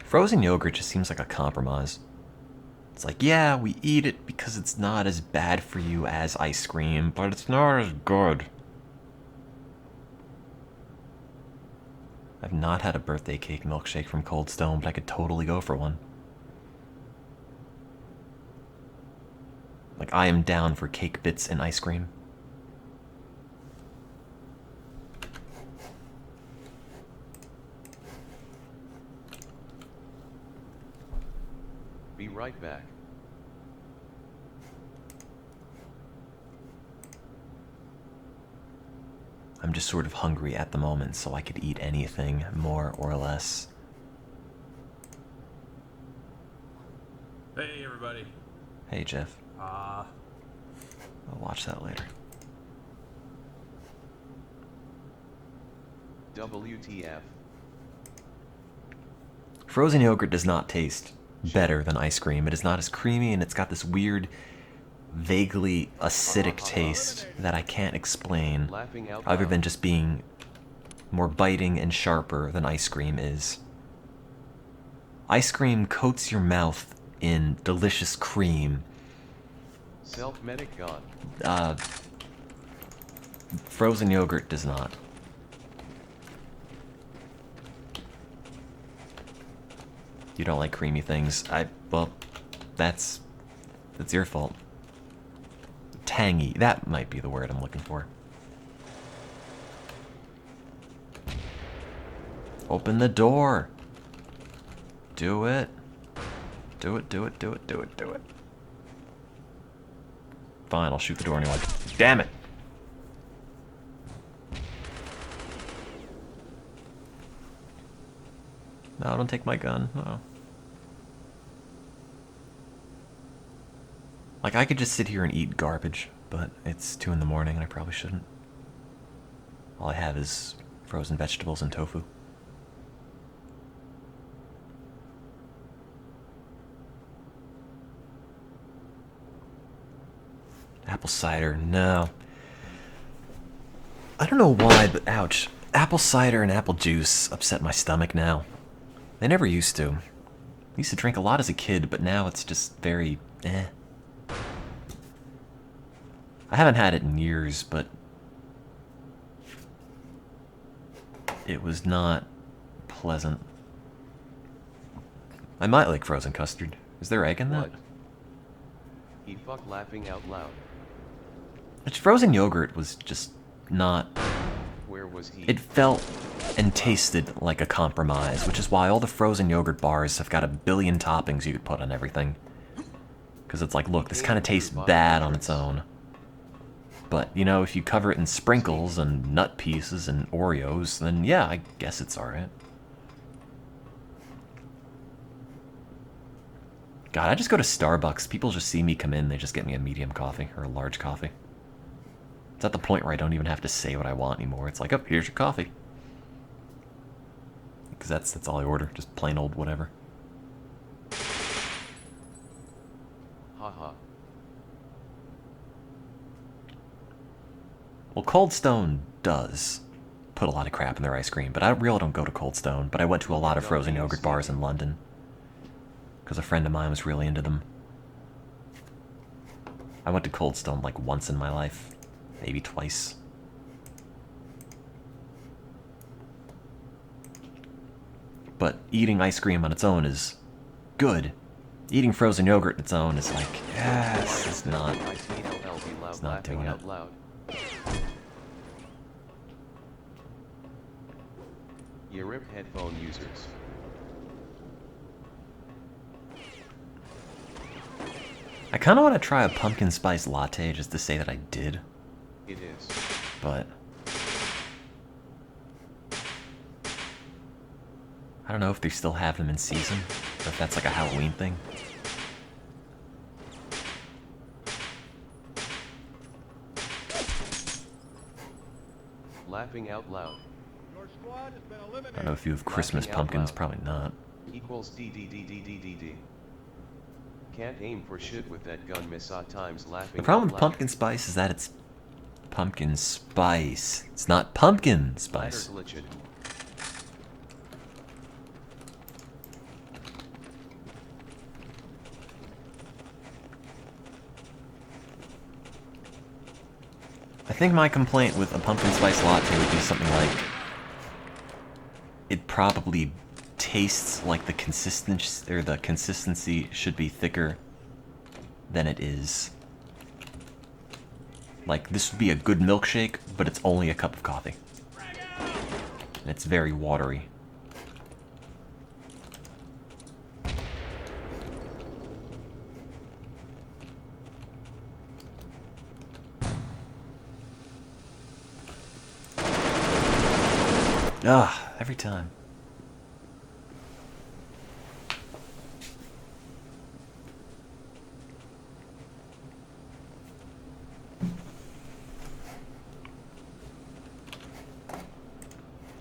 Frozen yogurt just seems like a compromise. It's like, yeah, we eat it because it's not as bad for you as ice cream, but it's not as good. I've not had a birthday cake milkshake from Cold Stone, but I could totally go for one. Like, I am down for cake bits and ice cream. Be right back. I'm just sort of hungry at the moment, so I could eat anything, more or less. Hey, everybody. Hey, Jeff. Ah, I'll watch that later. WTF. Frozen yogurt does not taste better than ice cream. It is not as creamy, and it's got this weird, vaguely acidic taste that I can't explain, Laughing out other loud. than just being more biting and sharper than ice cream is. Ice cream coats your mouth in delicious cream. Self-medic gone. Frozen yogurt does not. You don't like creamy things. Well, that's your fault. Tangy, that might be the word I'm looking for. Open the door. Do it. Do it, do it, do it, do it, do it. Fine, I'll shoot the door anyway. Damn it! No, don't take my gun. No. Like, I could just sit here and eat garbage, but it's 2 in the morning and I probably shouldn't. All I have is frozen vegetables and tofu. Apple cider, no. I don't know why, but ouch. Apple cider and apple juice upset my stomach now. They never used to. I used to drink a lot as a kid, but now it's just very eh. I haven't had it in years, but it was not pleasant. I might like frozen custard. Is there egg in that? What? He fuck laughing out loud. Which frozen yogurt was just not. Where was he? It felt and tasted like a compromise, which is why all the frozen yogurt bars have got a billion toppings you could put on everything. Because it's like, look, this kind of tastes bad on its own. But, you know, if you cover it in sprinkles and nut pieces and Oreos, then yeah, I guess it's alright. God, I just go to Starbucks. People just see me come in, they just get me a medium coffee or a large coffee. It's at the point where I don't even have to say what I want anymore. It's like, oh, here's your coffee. Because that's all I order, just plain old whatever. Haha. Well, Cold Stone does put a lot of crap in their ice cream, but I really don't go to Cold Stone. But I went to a lot of frozen yogurt bars in London because a friend of mine was really into them. I went to Cold Stone like once in my life, maybe twice. But eating ice cream on its own is good. Eating frozen yogurt on its own is like, yes, it's not. It's not doing it. out loud. You rip headphone users. I kind of want to try a pumpkin spice latte just to say that I did, It is. but I don't know if they still have them in season, or if that's like a Halloween thing. Laughing out loud. Your squad has been I eliminated. don't know if you have Christmas Laughing out pumpkins, loud. probably not. Equals DDDDDDD. Can't aim for shit with that gun miss odd times laughing The problem out with loud. pumpkin spice is that it's pumpkin spice. It's not pumpkin spice. Ladder glitched. I think my complaint with a pumpkin spice latte would be something like probably tastes like the consistency should be thicker than it is. Like, this would be a good milkshake, but it's only a cup of coffee. And it's very watery. Ah, every time.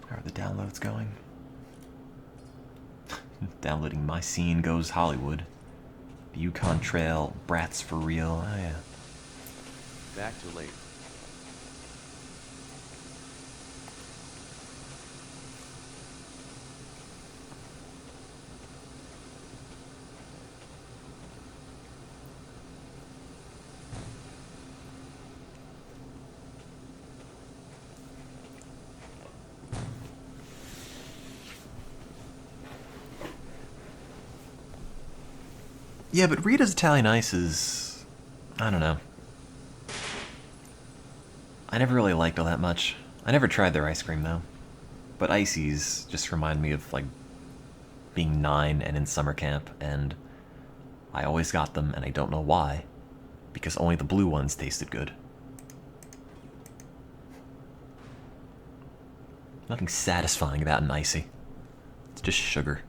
How are the downloads going? Downloading My Scene Goes Hollywood. The Yukon Trail, Brats for Real. Oh yeah. Back to late. Yeah, but Rita's Italian Ice is... I don't know. I never really liked all that much. I never tried their ice cream, though. But Icy's just remind me of, like, being 9 and in summer camp, and I always got them, and I don't know why. Because only the blue ones tasted good. Nothing satisfying about an Icy. It's just sugar.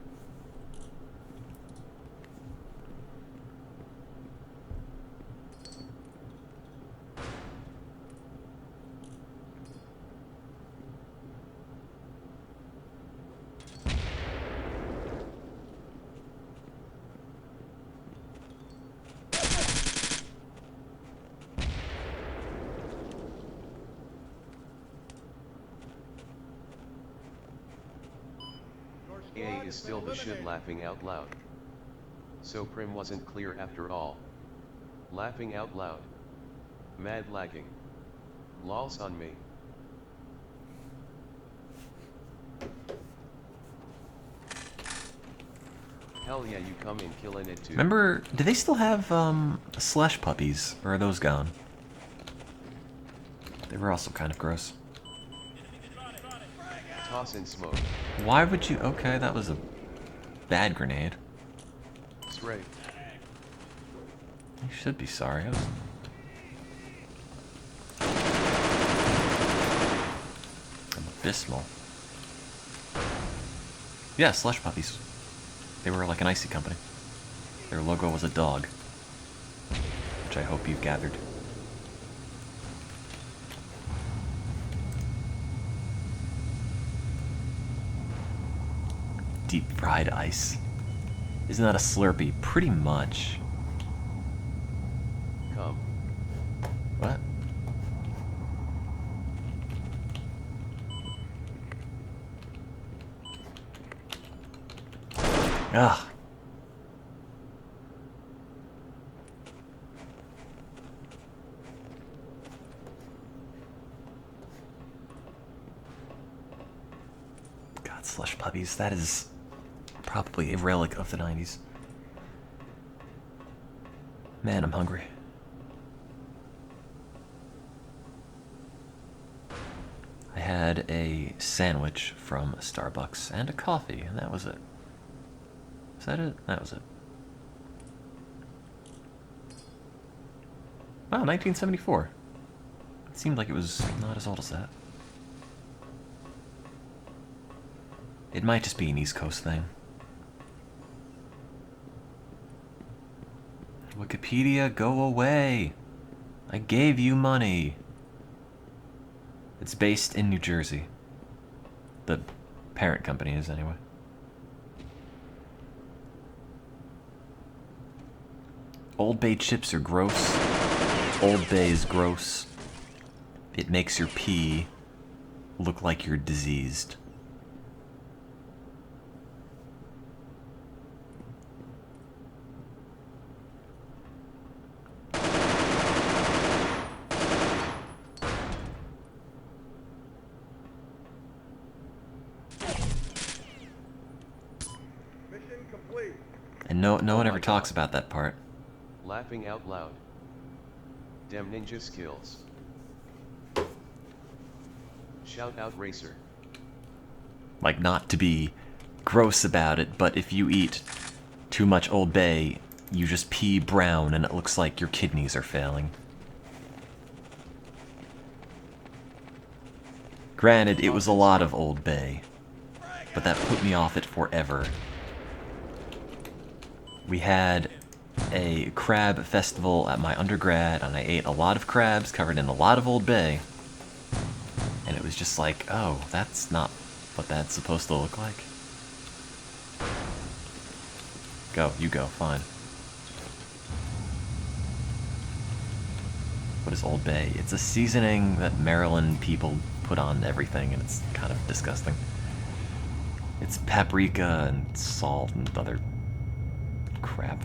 EA is still the shit laughing out loud. So Prim wasn't clear after all. Laughing out loud. Mad lagging. Lols on me. Hell yeah, you come in killing it too. Remember, do they still have, slush puppies? Or are those gone? They were also kind of gross. Toss in smoke. Why would you... Okay, that was a bad grenade. Spray. You should be sorry. That was... abysmal. Yeah, slush puppies. They were like an icy company. Their logo was a dog. Which I hope you've gathered. Deep fried ice. Isn't that a Slurpee? Pretty much. Come. What? Ugh. God, slush puppies. That is probably a relic of the 90s. Man, I'm hungry. I had a sandwich from Starbucks and a coffee, and that was it. Is that it? That was it. Wow, 1974. It seemed like it was not as old as that. It might just be an East Coast thing. Wikipedia, go away. I gave you money. It's based in New Jersey. The parent company is, anyway. Old Bay chips are gross. Old Bay is gross. It makes your pee look like you're diseased. no one ever my talks God. about that part. Laughing out loud. Dem ninja skills. Shout out racer. Like, not to be gross about it, but if you eat too much Old Bay, you just pee brown and it looks like your kidneys are failing. Granted, it was a lot of Old Bay, but that put me off it forever. We had a crab festival at my undergrad, and I ate a lot of crabs covered in a lot of Old Bay. And it was just like, oh, that's not what that's supposed to look like. Go, you go, fine. What is Old Bay? It's a seasoning that Maryland people put on everything, and it's kind of disgusting. It's paprika and salt and other crap.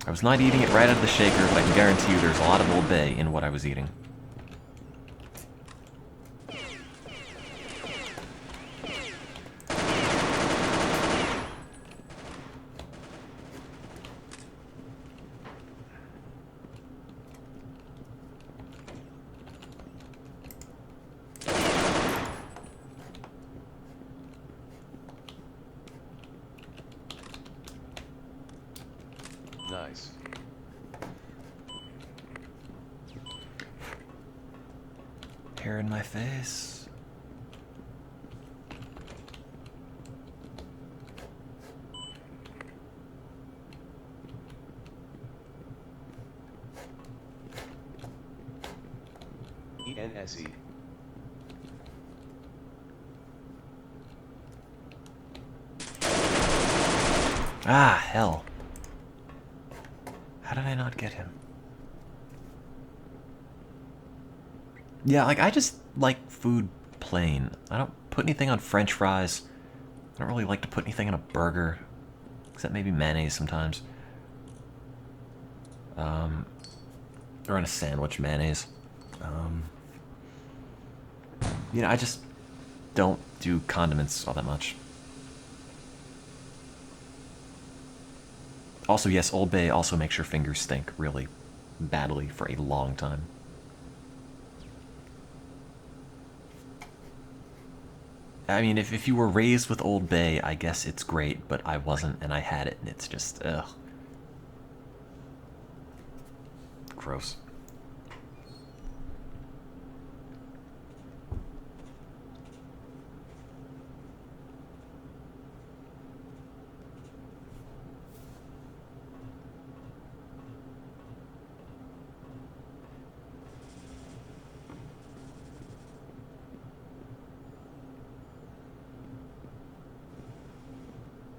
I was not eating it right out of the shaker, but I can guarantee you there's a lot of Old Bay in what I was eating. Nice. Hair in my face. ENSE. Ah, hell. How did I not get him? Yeah, like, I just like food plain. I don't put anything on French fries. I don't really like to put anything on a burger. Except maybe mayonnaise sometimes. Or on a sandwich, mayonnaise. You know, I just don't do condiments all that much. Also, yes, Old Bay also makes your fingers stink really badly for a long time. I mean, if you were raised with Old Bay, I guess it's great, but I wasn't, and I had it, and it's just, ugh. Gross.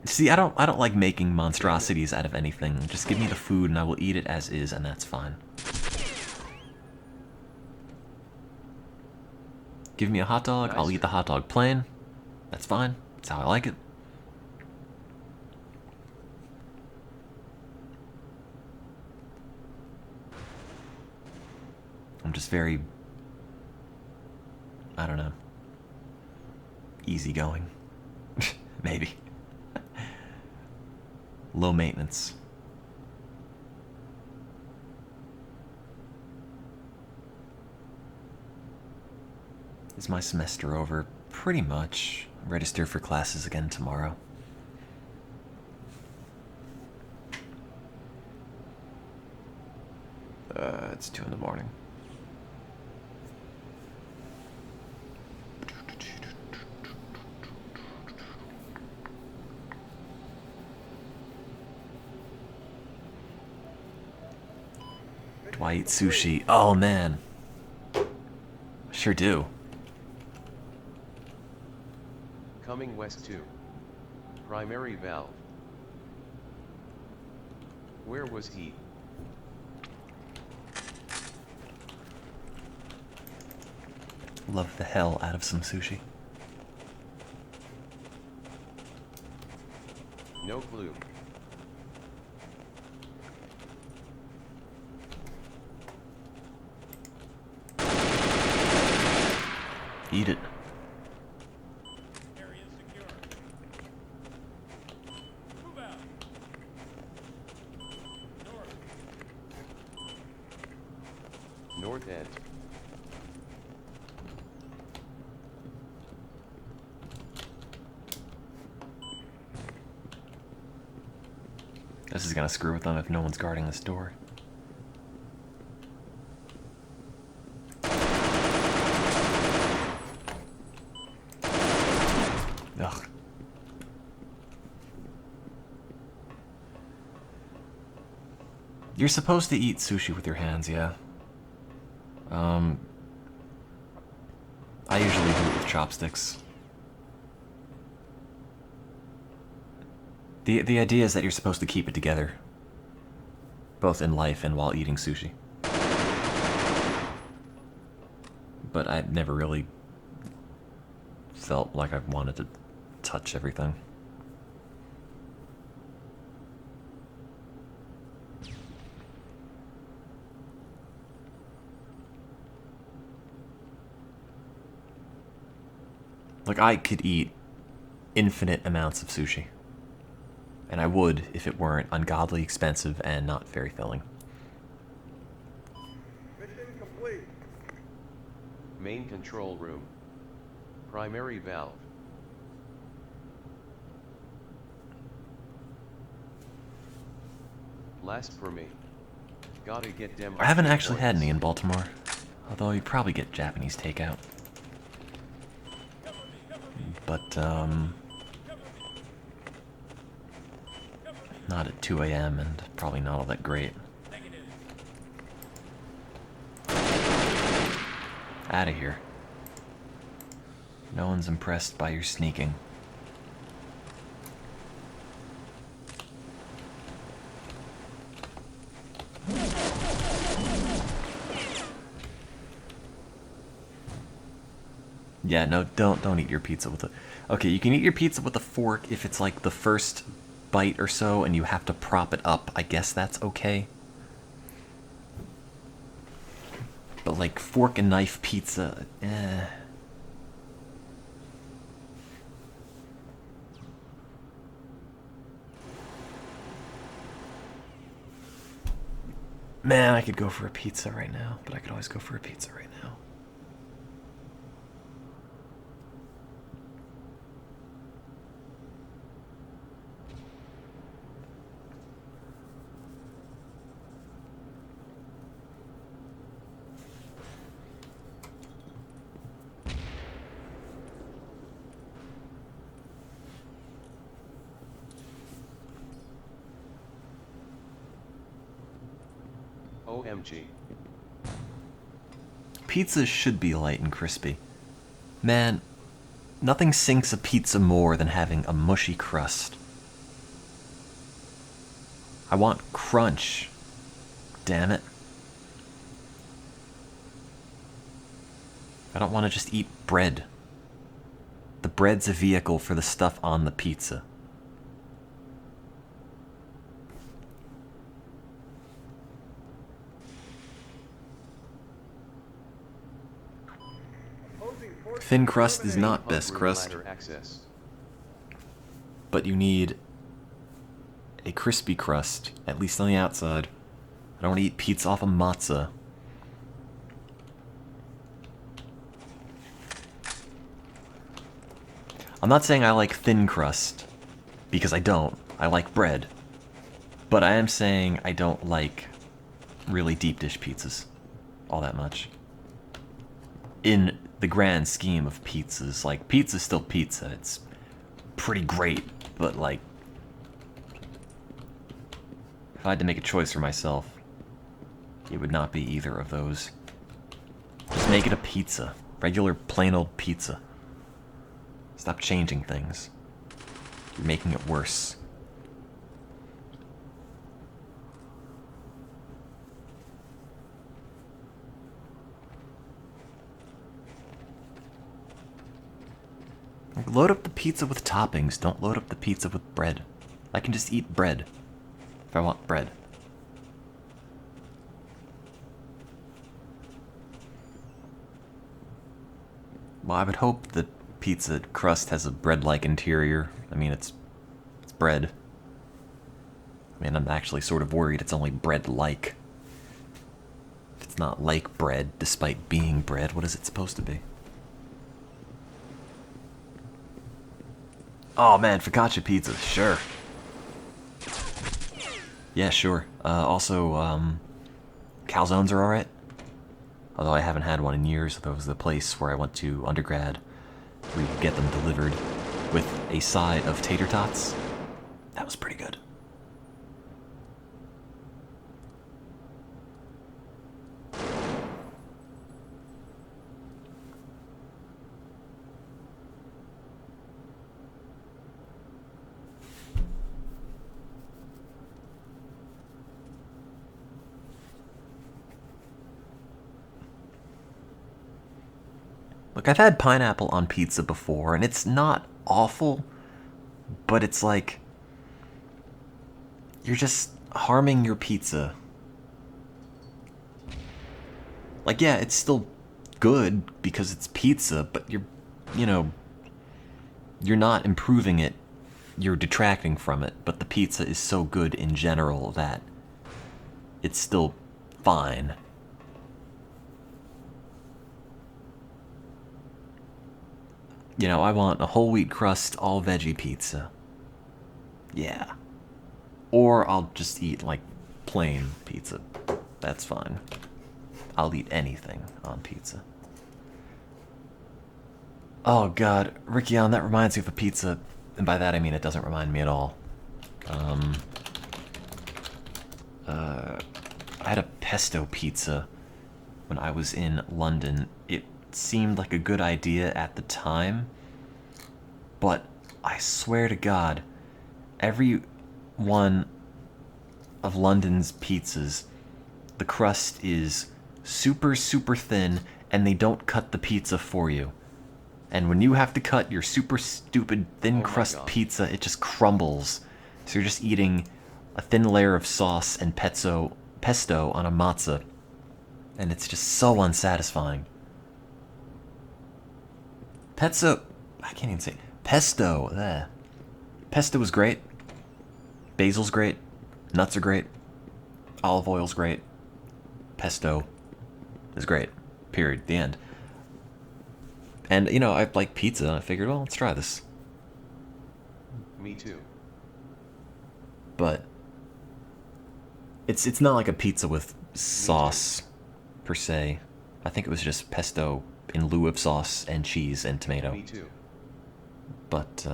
See, I don't like making monstrosities out of anything. Just give me the food and I will eat it as is, and that's fine. Give me a hot dog, I'll eat the hot dog plain. That's fine. That's how I like it. I'm just very, I don't know, easygoing. Maybe. Low maintenance. Is my semester over? Pretty much. Register for classes again tomorrow. It's 2 in the morning. Do I eat sushi? Oh man. Sure do. Coming West 2. Primary valve. Where was he? Love the hell out of some sushi. No clue. Eat it. Area secure. Move out. North. North end. This is gonna screw with them if no one's guarding this door. Ugh. You're supposed to eat sushi with your hands, yeah. I usually do it with chopsticks. The idea is that you're supposed to keep it together, both in life and while eating sushi. But I never really felt like I wanted to touch everything. Like, I could eat infinite amounts of sushi. And I would if it weren't ungodly expensive and not very filling. Mission complete. Main control room. Primary valve. Last for me. Gotta get them. I haven't actually had any in Baltimore, although you probably get Japanese takeout. But, not at 2 a.m. and probably not all that great. Out of here. No one's impressed by your sneaking. Yeah, no, don't eat your pizza with a... Okay, you can eat your pizza with a fork if it's like the first bite or so and you have to prop it up. I guess that's okay. But like fork and knife pizza, Man, I could go for a pizza right now, but I could always go for a pizza right now. OMG. Pizzas should be light and crispy. Man, nothing sinks a pizza more than having a mushy crust. I want crunch. Damn it. I don't want to just eat bread. The bread's a vehicle for the stuff on the pizza. Thin crust is not best crust, Access. but you need a crispy crust, at least on the outside. I don't want to eat pizza off of matzah. I'm not saying I like thin crust, because I don't. I like bread. But I am saying I don't like really deep dish pizzas all that much. In the grand scheme of pizzas, like, pizza's still pizza. It's pretty great, but like, if I had to make a choice for myself, it would not be either of those. Just make it a pizza. Regular, plain old pizza. Stop changing things. You're making it worse. Load up the pizza with toppings. Don't load up the pizza with bread. I can just eat bread if I want bread. Well, I would hope the pizza crust has a bread-like interior. I mean, it's bread. I mean, I'm actually sort of worried it's only bread-like. If it's not like bread, despite being bread, what is it supposed to be? Oh man, focaccia pizza, sure. Yeah, sure. Also, calzones are alright. Although I haven't had one in years. That was the place where I went to undergrad, where you could get them delivered with a side of tater tots. That was pretty good. Look, I've had pineapple on pizza before, and it's not awful, but it's like you're just harming your pizza. Like, yeah, it's still good because it's pizza, but you're not improving it. You're detracting from it, but the pizza is so good in general that it's still fine. You know, I want a whole wheat crust, all veggie pizza. Yeah. Or I'll just eat, like, plain pizza. That's fine. I'll eat anything on pizza. Oh god, Rickion, that reminds me of a pizza. And by that I mean it doesn't remind me at all. I had a pesto pizza when I was in London. It seemed like a good idea at the time, but I swear to God, every one of London's pizzas, the crust is super, super thin, and they don't cut the pizza for you. And when you have to cut your super stupid thin crust pizza, it just crumbles. So you're just eating a thin layer of sauce and pesto on a matzo, and it's just so unsatisfying. I can't even say pesto. Pesto is great. Basil's great. Nuts are great. Olive oil's great. Pesto is great. Period. The end. And, you know, I like pizza, and I figured, well, let's try this. Me too. But it's not like a pizza with sauce, per se. I think it was just pesto in lieu of sauce and cheese and tomato. Me too. But,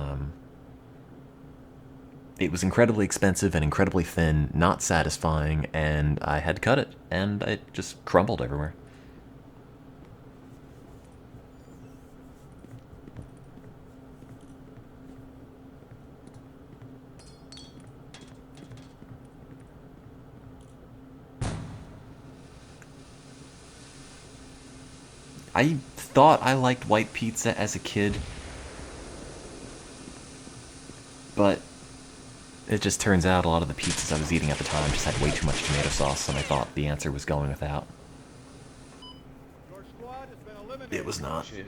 it was incredibly expensive and incredibly thin, not satisfying, and I had to cut it, and it just crumbled everywhere. I thought I liked white pizza as a kid, but it just turns out a lot of the pizzas I was eating at the time just had way too much tomato sauce, and I thought the answer was going without. Your squad has been eliminated. It was not. Shit.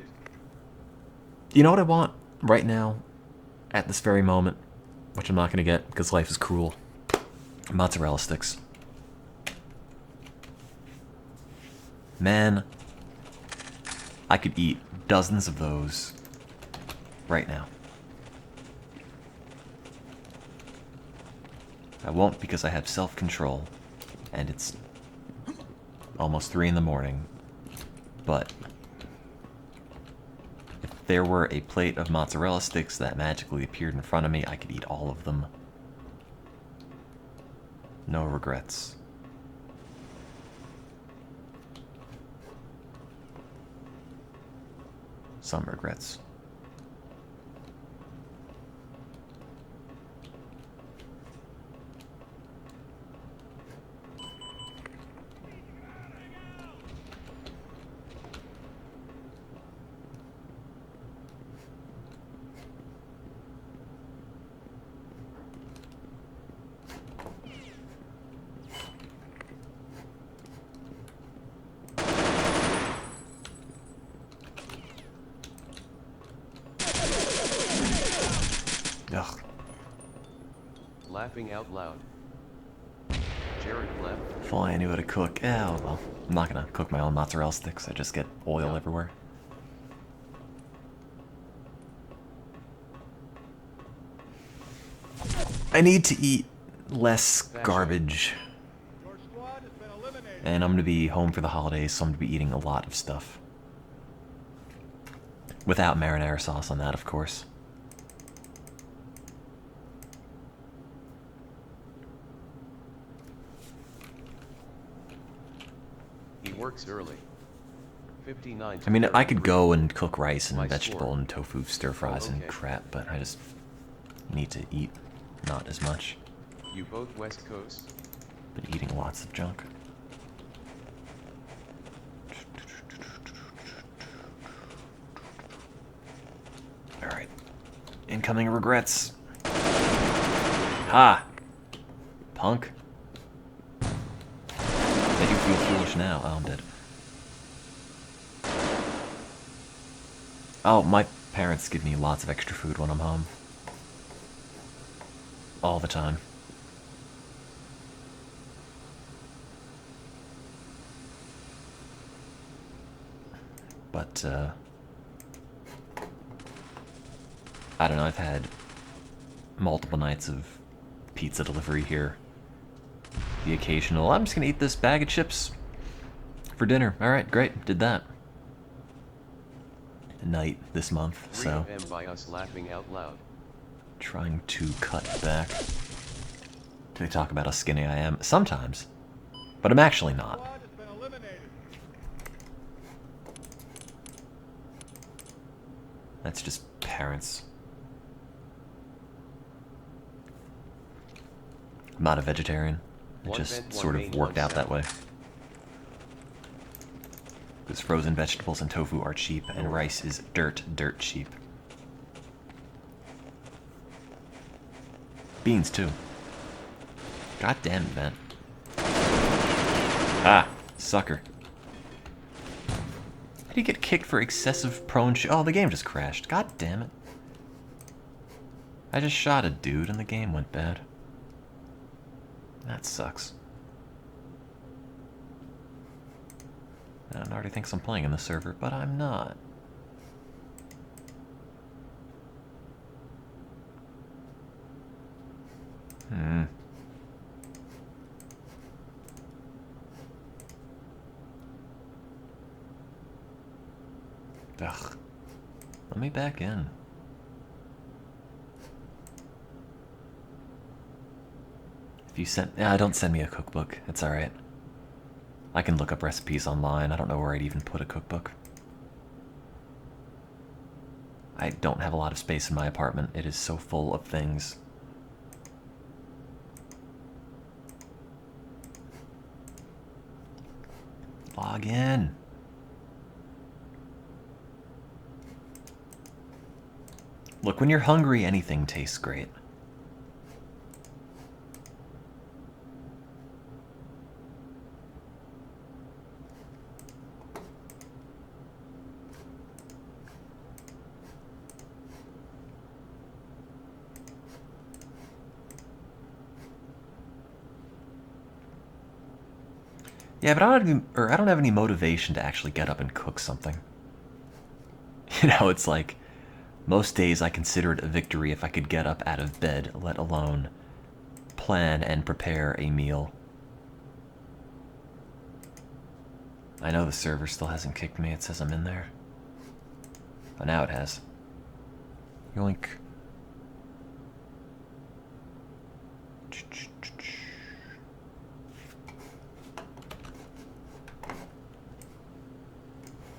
You know what I want right now, at this very moment, which I'm not going to get because life is cruel? Mozzarella sticks. Man, I could eat dozens of those right now. I won't because I have self-control, and it's almost 3 in the morning. But if there were a plate of mozzarella sticks that magically appeared in front of me, I could eat all of them. No regrets. Some regrets. Ugh. Laughing out loud. Jared left. If only I knew how to cook. Yeah, well, I'm not gonna cook my own mozzarella sticks. I just get oil Yeah. everywhere. I need to eat less garbage. Your squad has been eliminated. And I'm gonna be home for the holidays, so I'm gonna be eating a lot of stuff. Without marinara sauce on that, of course. He works early. 59. I mean, I could 33. go and cook rice and My vegetable score. and tofu stir fries Oh, and okay. crap, but I just need to eat not as much. You both West Coast? Been eating lots of junk. Alright. Incoming regrets. Ha! Punk. Bet you feel foolish now. Oh, I'm dead. Oh, my parents give me lots of extra food when I'm home. All the time. But, I don't know, I've had multiple nights of pizza delivery here. The occasional, I'm just gonna eat this bag of chips for dinner. Alright, great, did that. Night this month, 3 so m by us laughing out loud. trying to cut back. They talk about how skinny I am. Sometimes. But I'm actually not. Squad has been eliminated. That's just parents. I'm not a vegetarian. It One just vent, one sort of main, worked one out that south. way. Because frozen vegetables and tofu are cheap, and rice is dirt cheap. Beans, too. God damn it, man. Ah, sucker. How do you get kicked for excessive prone oh, the game just crashed. God damn it. I just shot a dude and the game went bad. That sucks. It already thinks I'm playing in the server, but I'm not. Ugh. Let me back in. If you sent... Yeah, don't send me a cookbook. It's alright. I can look up recipes online. I don't know where I'd even put a cookbook. I don't have a lot of space in my apartment. It is so full of things. Log in. Look, when you're hungry, anything tastes great. Yeah, but I don't have any motivation to actually get up and cook something. You know, it's like most days I consider it a victory if I could get up out of bed, let alone plan and prepare a meal. I know the server still hasn't kicked me. It says I'm in there. Oh, now it has. Yoink.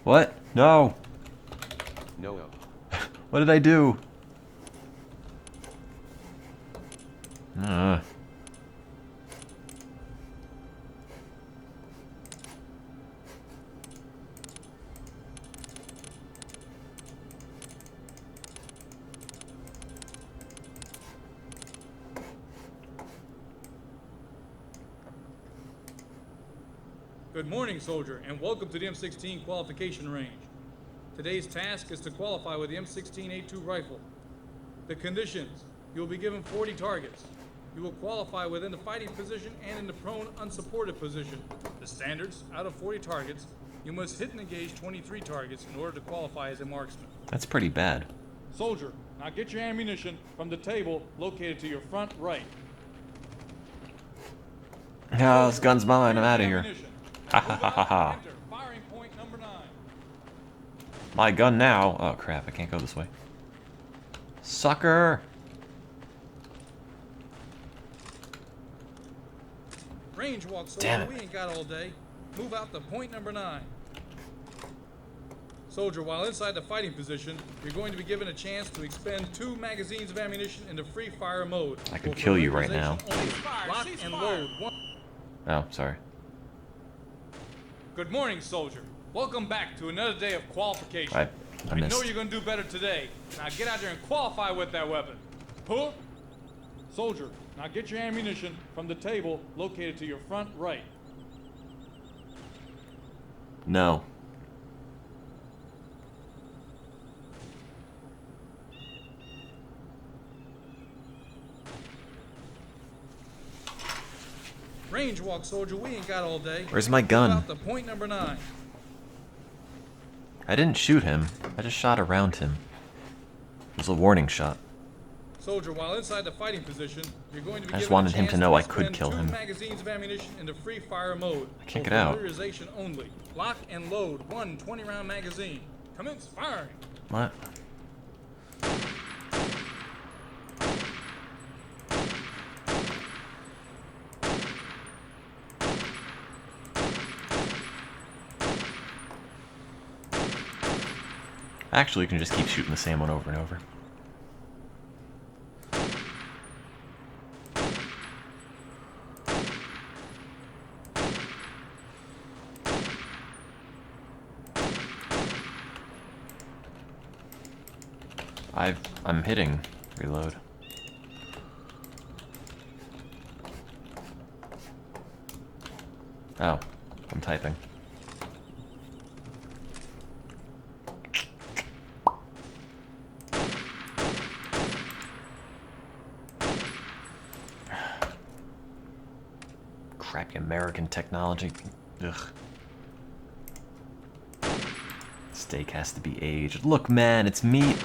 What? No. No. What did I do? Good morning, soldier, and welcome to the M16 qualification range. Today's task is to qualify with the M16A2 rifle. The conditions: you will be given 40 targets. You will qualify within the fighting position and in the prone unsupported position. The standards, out of 40 targets, you must hit and engage 23 targets in order to qualify as a marksman. That's pretty bad. Soldier, now get your ammunition from the table located to your front right. Oh, this gun's mine. I'm out of here. Ammunition. Ha ha ha ha ha. Enter firing point number 9. My gun now. Oh crap, I can't go this way. Sucker! Range walk, Damn soldier. it. We ain't got all day. Move out to point number 9. Soldier, while inside the fighting position, you're going to be given a chance to expend 2 magazines of ammunition into free fire mode. I could For kill you right now. prioritization only. Lock and load. Oh, sorry. Good morning, soldier. Welcome back to another day of qualification. I know missed. you're gonna do better today. Now get out there and qualify with that weapon. Huh? Soldier, now get your ammunition from the table located to your front right. No. Range walk, soldier. We ain't got all day. Where's my Move gun? out to point number 9. I didn't shoot him. I just shot around him. It was a warning shot. Soldier, while inside the fighting position, you're going to be I just given a wanted him to chance know I could expend kill 2 him. magazines of ammunition into free fire mode. I can't For get out. prioritization only. Lock and load 1 20-round magazine. Commence firing. What? Actually, you can just keep shooting the same one over and over. I'm hitting reload. Oh, I'm typing. Crappy American technology. Ugh. Steak has to be aged. Look, man, it's meat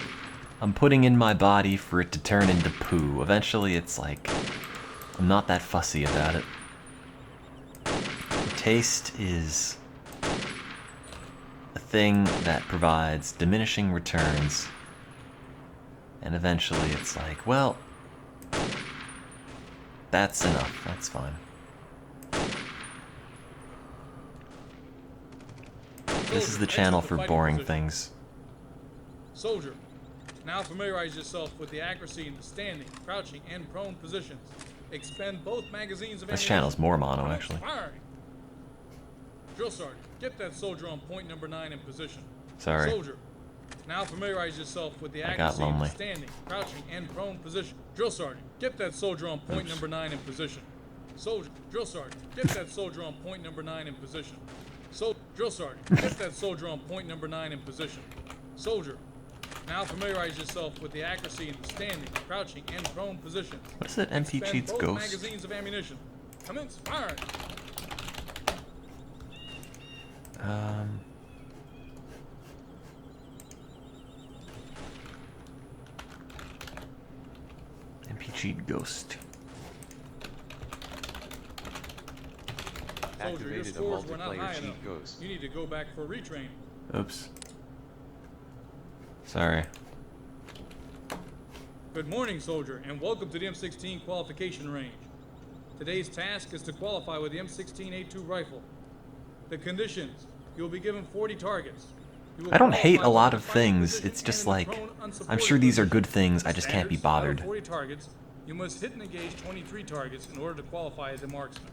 I'm putting in my body for it to turn into poo. Eventually, it's like, I'm not that fussy about it. Taste is a thing that provides diminishing returns. And eventually it's like, well, that's enough. That's fine. This is the channel for boring things. Soldier, now familiarize yourself with the accuracy in the standing, crouching, and prone positions. Expend both magazines of This ammunition. channel's more mono, actually. Firing. Drill sergeant, get that soldier on point number 9 in position. Sorry. Soldier, now familiarize yourself with the I got accuracy in the lonely. standing, crouching, and prone position. Drill sergeant, get that soldier on point number 9 in position. Soldier, drill sergeant, get that soldier on point number 9 in position. Drill sergeant, get that soldier on point number 9 in position. Soldier, now familiarize yourself with the accuracy in the standing, crouching, and prone positions. What is it? MP Expend Cheats both Ghost? magazines of ammunition. Commence firing. MP Cheat Ghost. Soldier, your Activated a scores were not high multiplayer enough. cheat ghost. You need to go back for retraining. Oops. Sorry. Good morning, soldier, and welcome to the M16 qualification range. Today's task is to qualify with the M16A2 rifle. The conditions: you'll be given 40 targets. You will I don't qualify hate a lot within of the fighting things, position it's just and in like, the prone I'm unsupported sure these are position. good things, I just can't be Standards: out of bothered. 40 targets, you must hit and engage 23 targets in order to qualify as a marksman.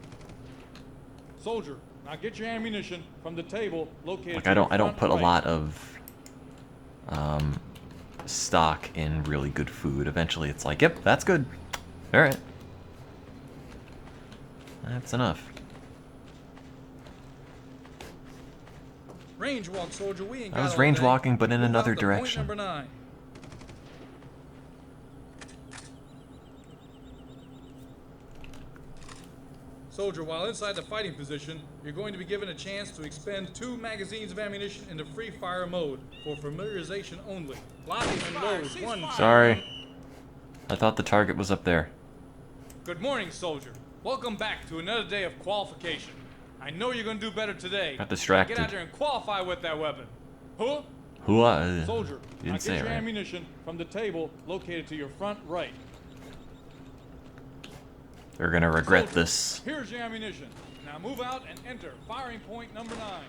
Soldier, now get your ammunition from the table located. Like to I your don't front put a right. lot of stock in really good food. Eventually it's like, yep, that's good. Alright. That's enough. Range walk, soldier. We ain't I got was all range day. walking, but in Move out another to direction. Point number 9. Soldier, while inside the fighting position, you're going to be given a chance to expend 2 magazines of ammunition into free fire mode for familiarization only. Lock and load. 1. Sorry. I thought the target was up there. Good morning, soldier. Welcome back to another day of qualification. I know you're gonna do better today. Got distracted. Get out there and qualify with that weapon. Huh? Soldier, You now didn't say get it your right. ammunition from the table located to your front right. They're gonna regret Soldier, this. Here's your ammunition. Now move out and enter firing point number 9.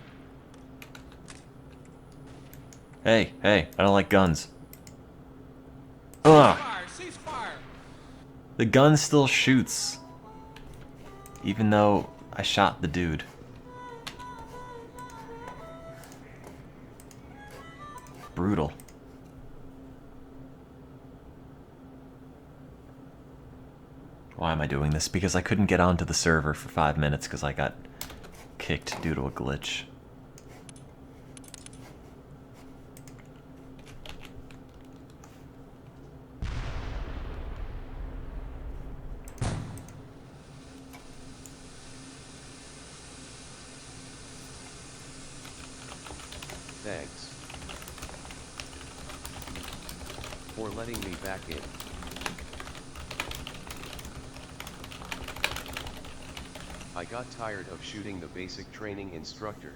Hey, I don't like guns. Ugh. Fire, cease fire. The gun still shoots. Even though I shot the dude. Brutal. Why am I doing this? Because I couldn't get onto the server for 5 minutes because I got kicked due to a glitch. Thanks for letting me back in. I got tired of shooting the basic training instructor.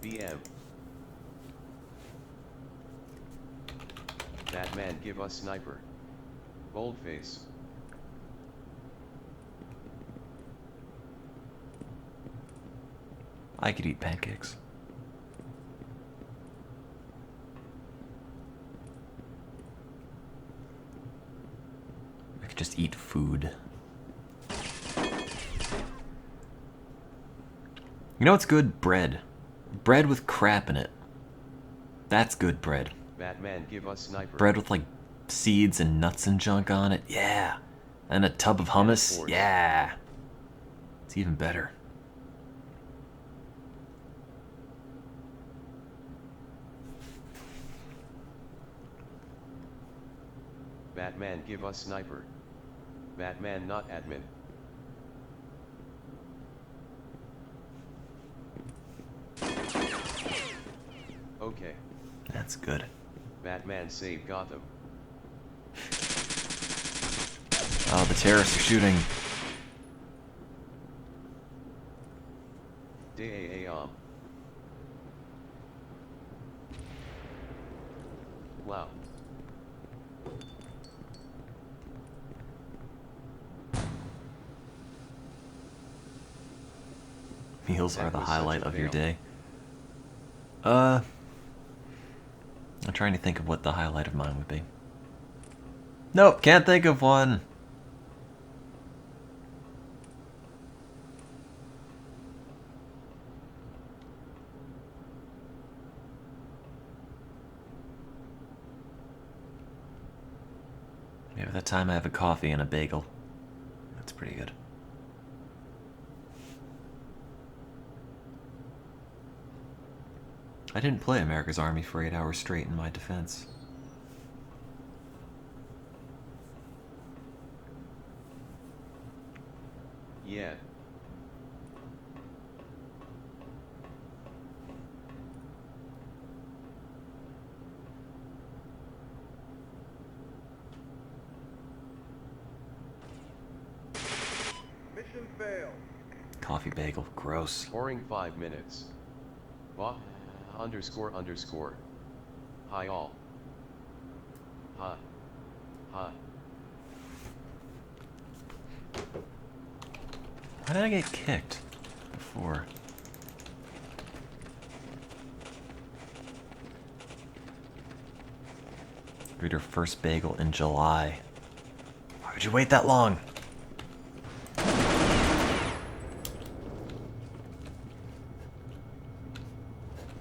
BM. Batman, give us sniper. Boldface. I could eat pancakes. I could just eat food. You know what's good? Bread. Bread with crap in it. That's good bread. Batman, give us sniper. Bread with like seeds and nuts and junk on it. Yeah. And a tub of hummus. course. Yeah. It's even better. Batman, give us sniper. Batman, not admin. Okay. That's good. Batman, save Gotham. Oh, the terrorists are shooting. Daam. Wow. Meals That are the was such a highlight of your fail. day. I'm trying to think of what the highlight of mine would be. Nope, can't think of one. Maybe that time I have a coffee and a bagel. That's pretty good. I didn't play America's Army for 8 hours straight in my defense. Yeah. Mission failed. Coffee bagel, gross. Pouring 5 minutes. Bah. __. Hi all. Ha. Ha. Why did I get kicked before? Read her first bagel in July. Why would you wait that long?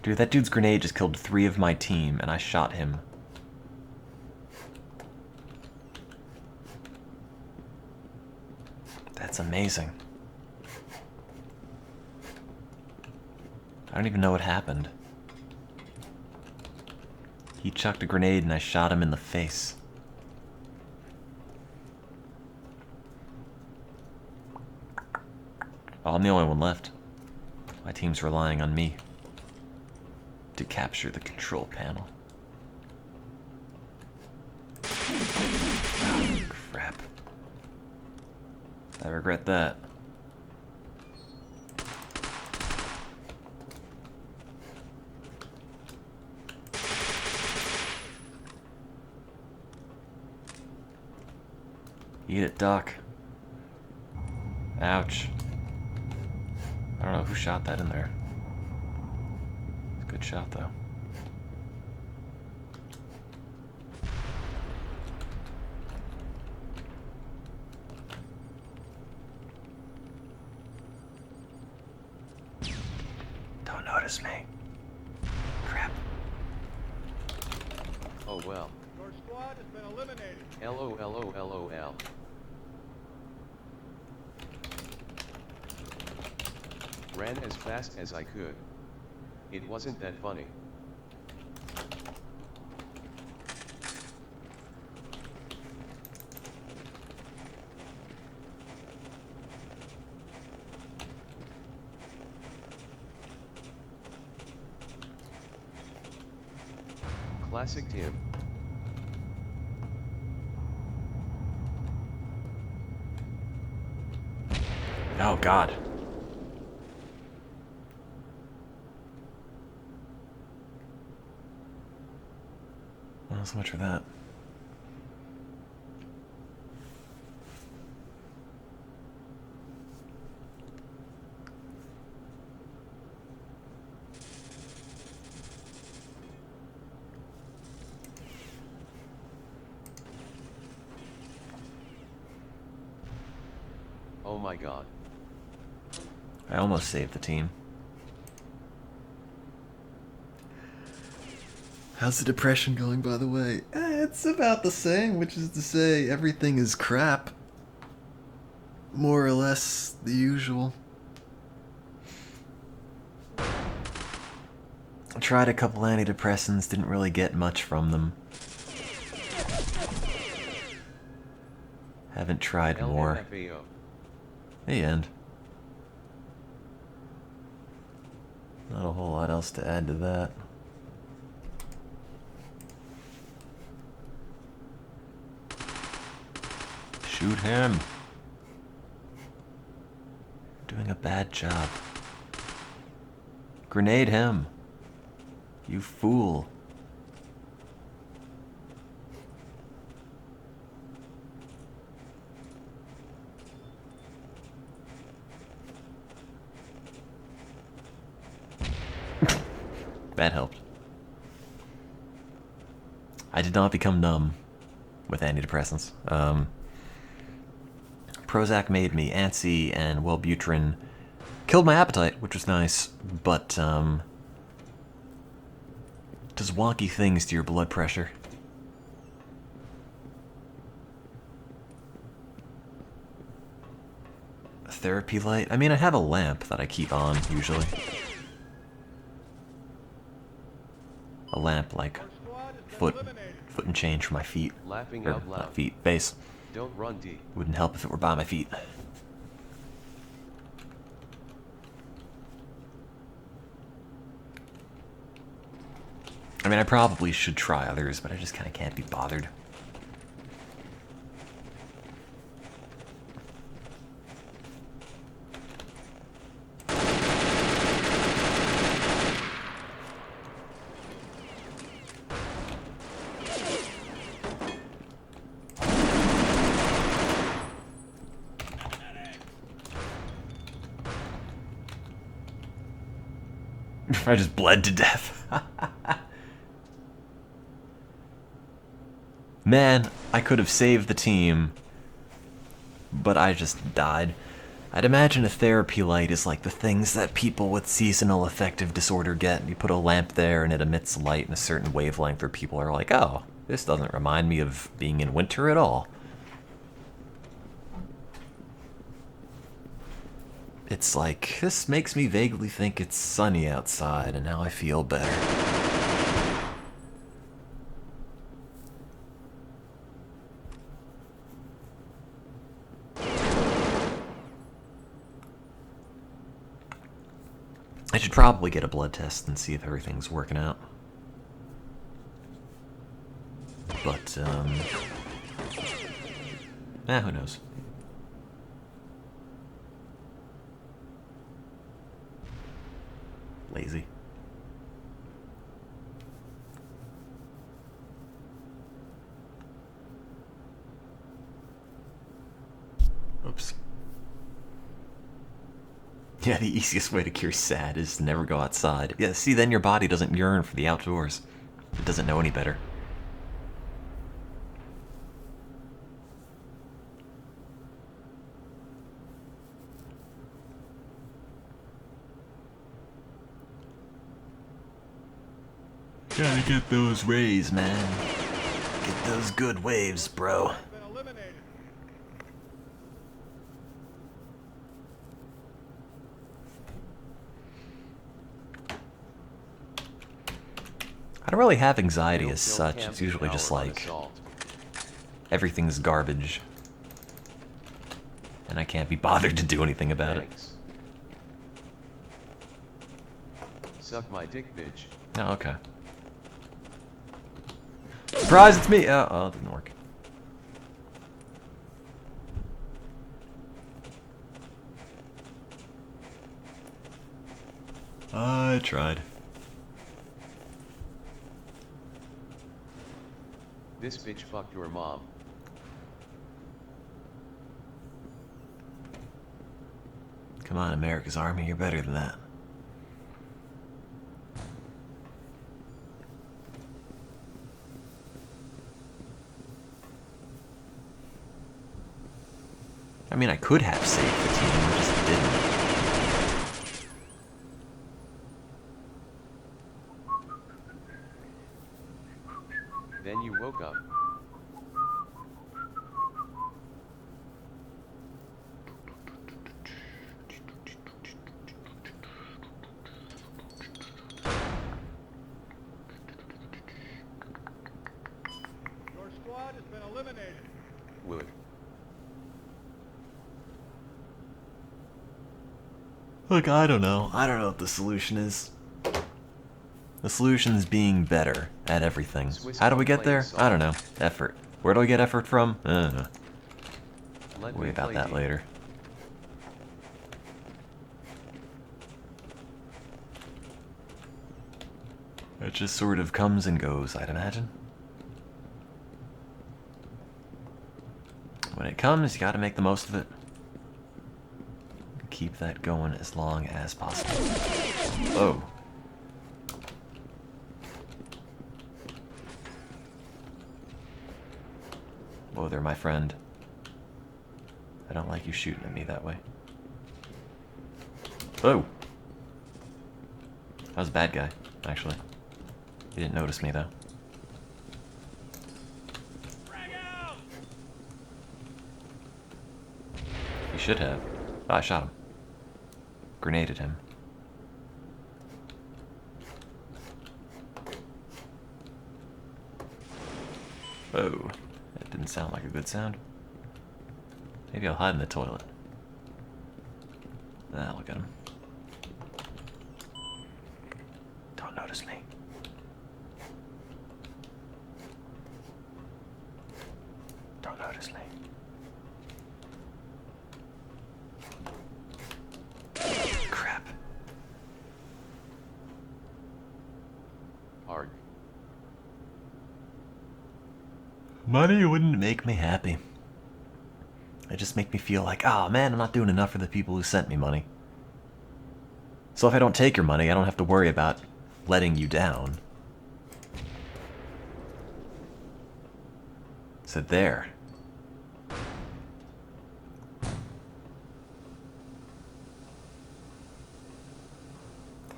Dude, that dude's grenade just killed 3 of my team, and I shot him. That's amazing. I don't even know what happened. He chucked a grenade and I shot him in the face. Oh, I'm the only one left. My team's relying on me to capture the control panel. Oh, crap. I regret that. Eat it, Doc. Ouch. I don't know who shot that in there. It's a good shot, though. Don't notice me. Crap. Oh well. Your squad has been eliminated. LOL. Ran as fast as I could. It wasn't that funny. Classic Tim. Oh, God. Well, not so much for that. Oh my god. I almost saved the team. How's the depression going, by the way? It's about the same, which is to say, everything is crap. More or less the usual. I tried a couple antidepressants, didn't really get much from them. Haven't tried more. LMFAO. The end. Not a whole lot else to add to that. Shoot him. You're doing a bad job. Grenade him. You fool. That helped. I did not become numb with antidepressants. Prozac made me antsy, and Wellbutrin killed my appetite, which was nice, but does wonky things to your blood pressure. A therapy light? I mean, I have a lamp that I keep on, usually. A lamp, like Your squad has been foot eliminated. and change for my feet. Laughing Or, out loud. not feet, base. Don't run D. Wouldn't help if it were by my feet. I mean, I probably should try others, but I just kind of can't be bothered. I just bled to death. Man, I could have saved the team, but I just died. I'd imagine a therapy light is like the things that people with seasonal affective disorder get. You put a lamp there and it emits light in a certain wavelength where people are like, oh, this doesn't remind me of being in winter at all. It's like, this makes me vaguely think it's sunny outside, and now I feel better. should probably get a blood test and see if everything's working out. But, who knows? Lazy. Oops. Yeah, the easiest way to cure SAD is to never go outside. Yeah, see, then your body doesn't yearn for the outdoors. It doesn't know any better. Gotta get those rays, man. Get those good waves, bro. Been eliminated. I don't really have anxiety as Kill such. Cam It's usually Power just on like assault. everything's garbage. And I can't be bothered to do anything about it. Thanks. Suck my dick, bitch. Oh, okay. Surprise, it's me! Oh, it didn't work. I tried. This bitch fucked your mom. Come on, America's Army, you're better than that. I mean, I could have saved the team, I just didn't. Then you woke up. Your squad has been eliminated. Would. Look, I don't know. I don't know what the solution is. The solution is being better at everything. Swiss How do we get there? complaints I don't know. Effort. Where do I get effort from? I don't know. Let Worry me about play that D. later. It just sort of comes and goes, I'd imagine. When it comes, you gotta make the most of it. Keep that going as long as possible. Oh. Whoa there, my friend. I don't like you shooting at me that way. Oh! I was a bad guy, actually. He didn't notice me, though. He should have. Oh, I shot him. Grenaded him. Oh, that didn't sound like a good sound. Maybe I'll hide in the toilet. Ah, look at him. Don't notice me. Don't notice me. Crap. Arg. Money wouldn't make me happy. It just make me feel like, oh man, I'm not doing enough for the people who sent me money. So if I don't take your money, I don't have to worry about letting you down. So there.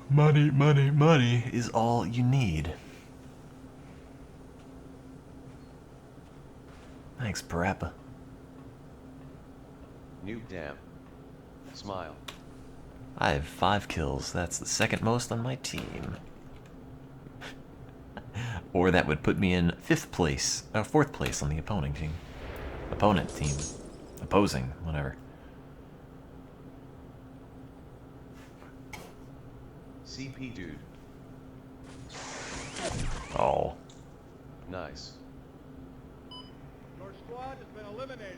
Money, money, money is all you need. Thanks, Parappa. Noob damn. Smile. I have 5 kills. That's the second most on my team. Or that would put me in 5th place, 4th place on the opposing team. Opponent team. Opposing, whatever. CP dude. Oh. Nice. Your squad has been eliminated.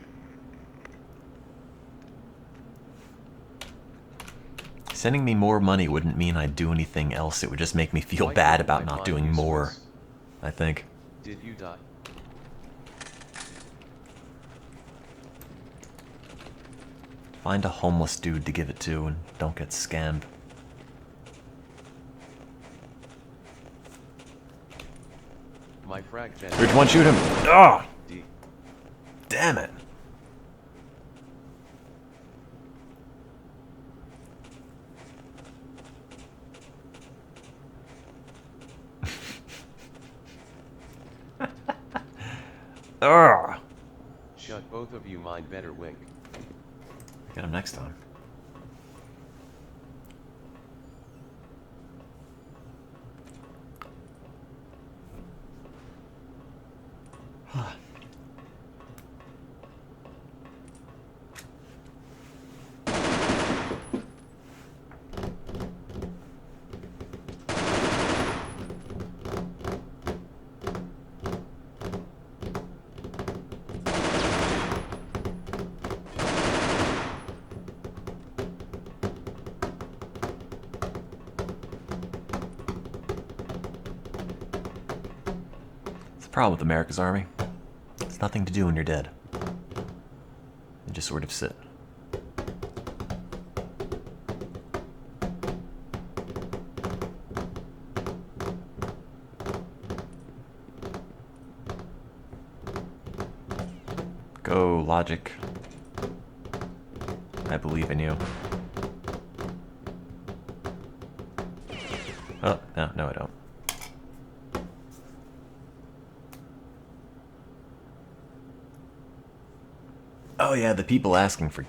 Sending me more money wouldn't mean I'd do anything else. It would just make me feel Why bad couldn't about I not find doing doing you more, Swiss? I think. Did you die? Find a homeless dude to give it to and don't get scammed. My frag vent. Which one shoot him? Oh! D. Damn it. Ugh. Shut both of you mind better wink. Get him next time. The problem with America's Army, it's nothing to do when you're dead. You just sort of sit. Go, Logic. I believe in you. Oh, no, I don't. Oh yeah, the people asking for